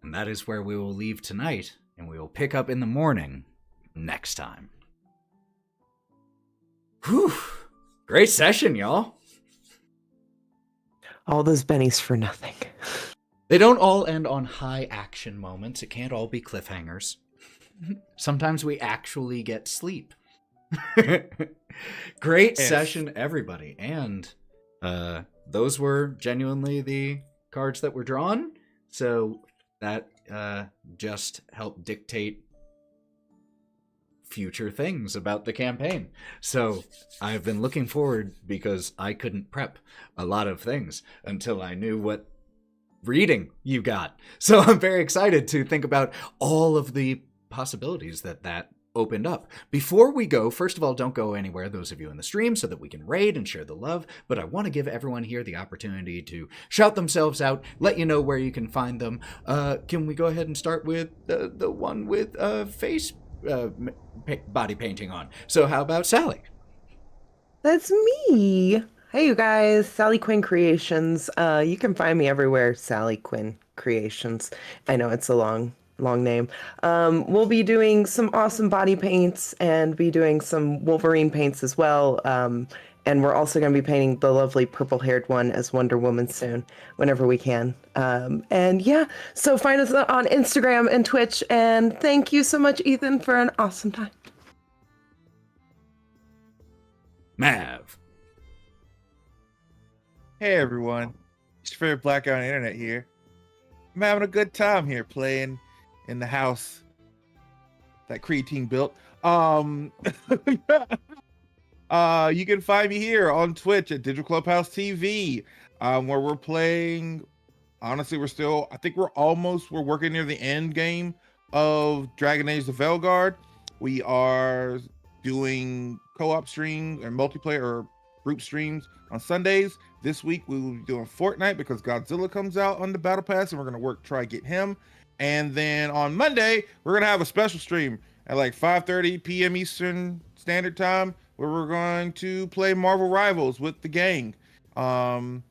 And that is where we will leave tonight, and we will pick up in the morning next time. Whew! Great session, y'all. All those bennies for nothing. They don't all end on high action moments. It can't all be cliffhangers. Sometimes we actually get sleep. Great session, everybody. And those were genuinely the cards that were drawn. So that just helped dictate future things about the campaign. So I've been looking forward, because I couldn't prep a lot of things until I knew what reading you got. So I'm very excited to think about all of the possibilities that opened up. Before we go, first of all, don't go anywhere, those of you in the stream, so that we can raid and share the love. But I want to give everyone here the opportunity to shout themselves out, let you know where you can find them. Can we go ahead and start with the one with face body painting on? So how about Sally? That's me. Hey, you guys. SallyQuinnCreations. You can find me everywhere. SallyQuinnCreations. I know it's a long name. We'll be doing some awesome body paints and be doing some Wolverine paints as well. And we're also going to be painting the lovely purple-haired one as Wonder Woman soon, whenever we can. And yeah, so find us on Instagram and Twitch. And thank you so much, Ethan, for an awesome time. Mav. Hey everyone, it's your favorite blackout on the internet here. I'm having a good time here playing in the house that Creed team built. You can find me here on Twitch at DigitalClubhouseTV, where we're playing. Honestly, we're working near the end game of Dragon Age: The Veilguard. We are doing co-op streams and multiplayer or group streams on Sundays. This week we will be doing Fortnite because Godzilla comes out on the Battle Pass, and we're gonna try to get him. And then on Monday we're gonna have a special stream at like 5:30 p.m. Eastern Standard Time, where we're going to play Marvel Rivals with the gang. And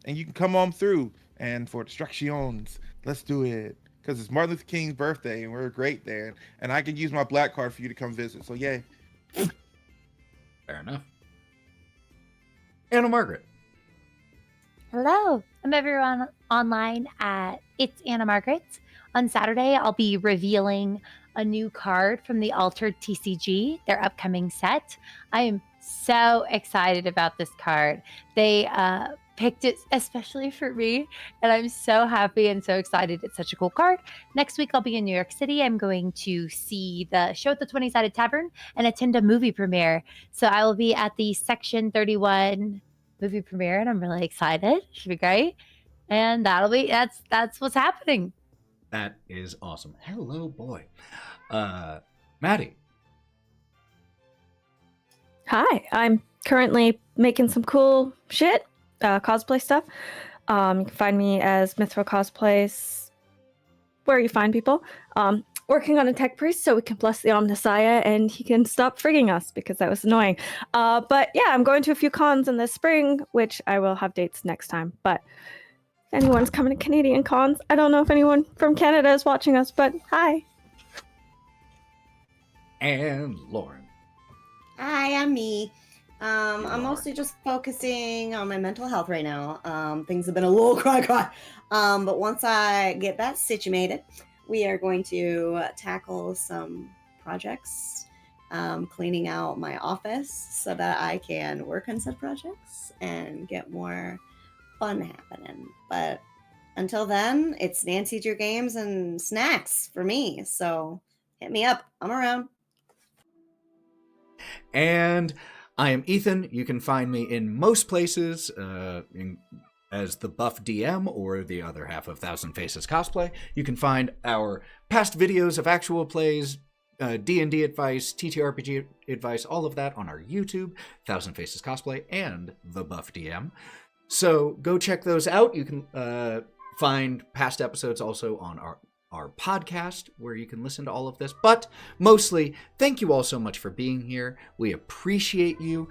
you can come on through, and for distractions, let's do it, because it's Martin Luther King's birthday and we're great there, and I can use my black card for you to come visit. So yay. Fair enough. Anna Margaret. Hello, I'm everyone online at It's Anna Margaret. On Saturday, I'll be revealing a new card from the Altered TCG, their upcoming set. I am so excited about this card. They picked it especially for me, and I'm so happy and so excited. It's such a cool card. Next week, I'll be in New York City. I'm going to see the show at the 20-Sided Tavern and attend a movie premiere. So I will be at the Section 31 movie premiere, and I'm really excited. Should be great. And that's what's happening. That is awesome. Hello, boy. Matty. Hi, I'm currently making some cool shit, cosplay stuff. You can find me as Mithra Cosplays, where you find people. Working on a tech priest so we can bless the Omnissiah and he can stop frigging us, because that was annoying. But yeah, I'm going to a few cons in the spring, which I will have dates next time. But if anyone's coming to Canadian cons, I don't know if anyone from Canada is watching us, but hi. And Lauren. Hi, I'm me. I'm mostly just focusing on my mental health right now. Things have been a little cry. But once I get that situated, we are going to tackle some projects, cleaning out my office so that I can work on said projects and get more fun happening. But until then, it's Nancy Drew games and snacks for me. So hit me up. I'm around. And I am Ethan. You can find me in most places, as the Buff DM, or the other half of Thousand Faces Cosplay. You can find our past videos of actual plays, D&D advice, TTRPG advice, all of that on our YouTube, Thousand Faces Cosplay, and the Buff DM. So go check those out. You can find past episodes also on our podcast, where you can listen to all of this. But mostly, thank you all so much for being here. We appreciate you.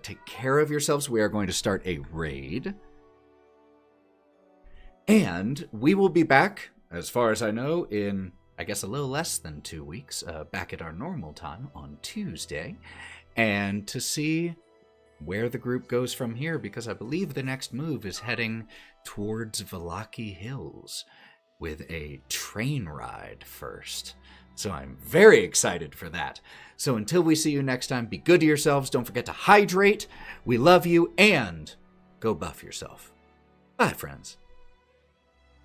Take care of yourselves. We are going to start a raid. And we will be back, as far as I know, in, I guess, a little less than 2 weeks, back at our normal time on Tuesday, and to see where the group goes from here, because I believe the next move is heading towards Vallaki Hills with a train ride first. So I'm very excited for that. So until we see you next time, be good to yourselves. Don't forget to hydrate. We love you, and go buff yourself. Bye, friends.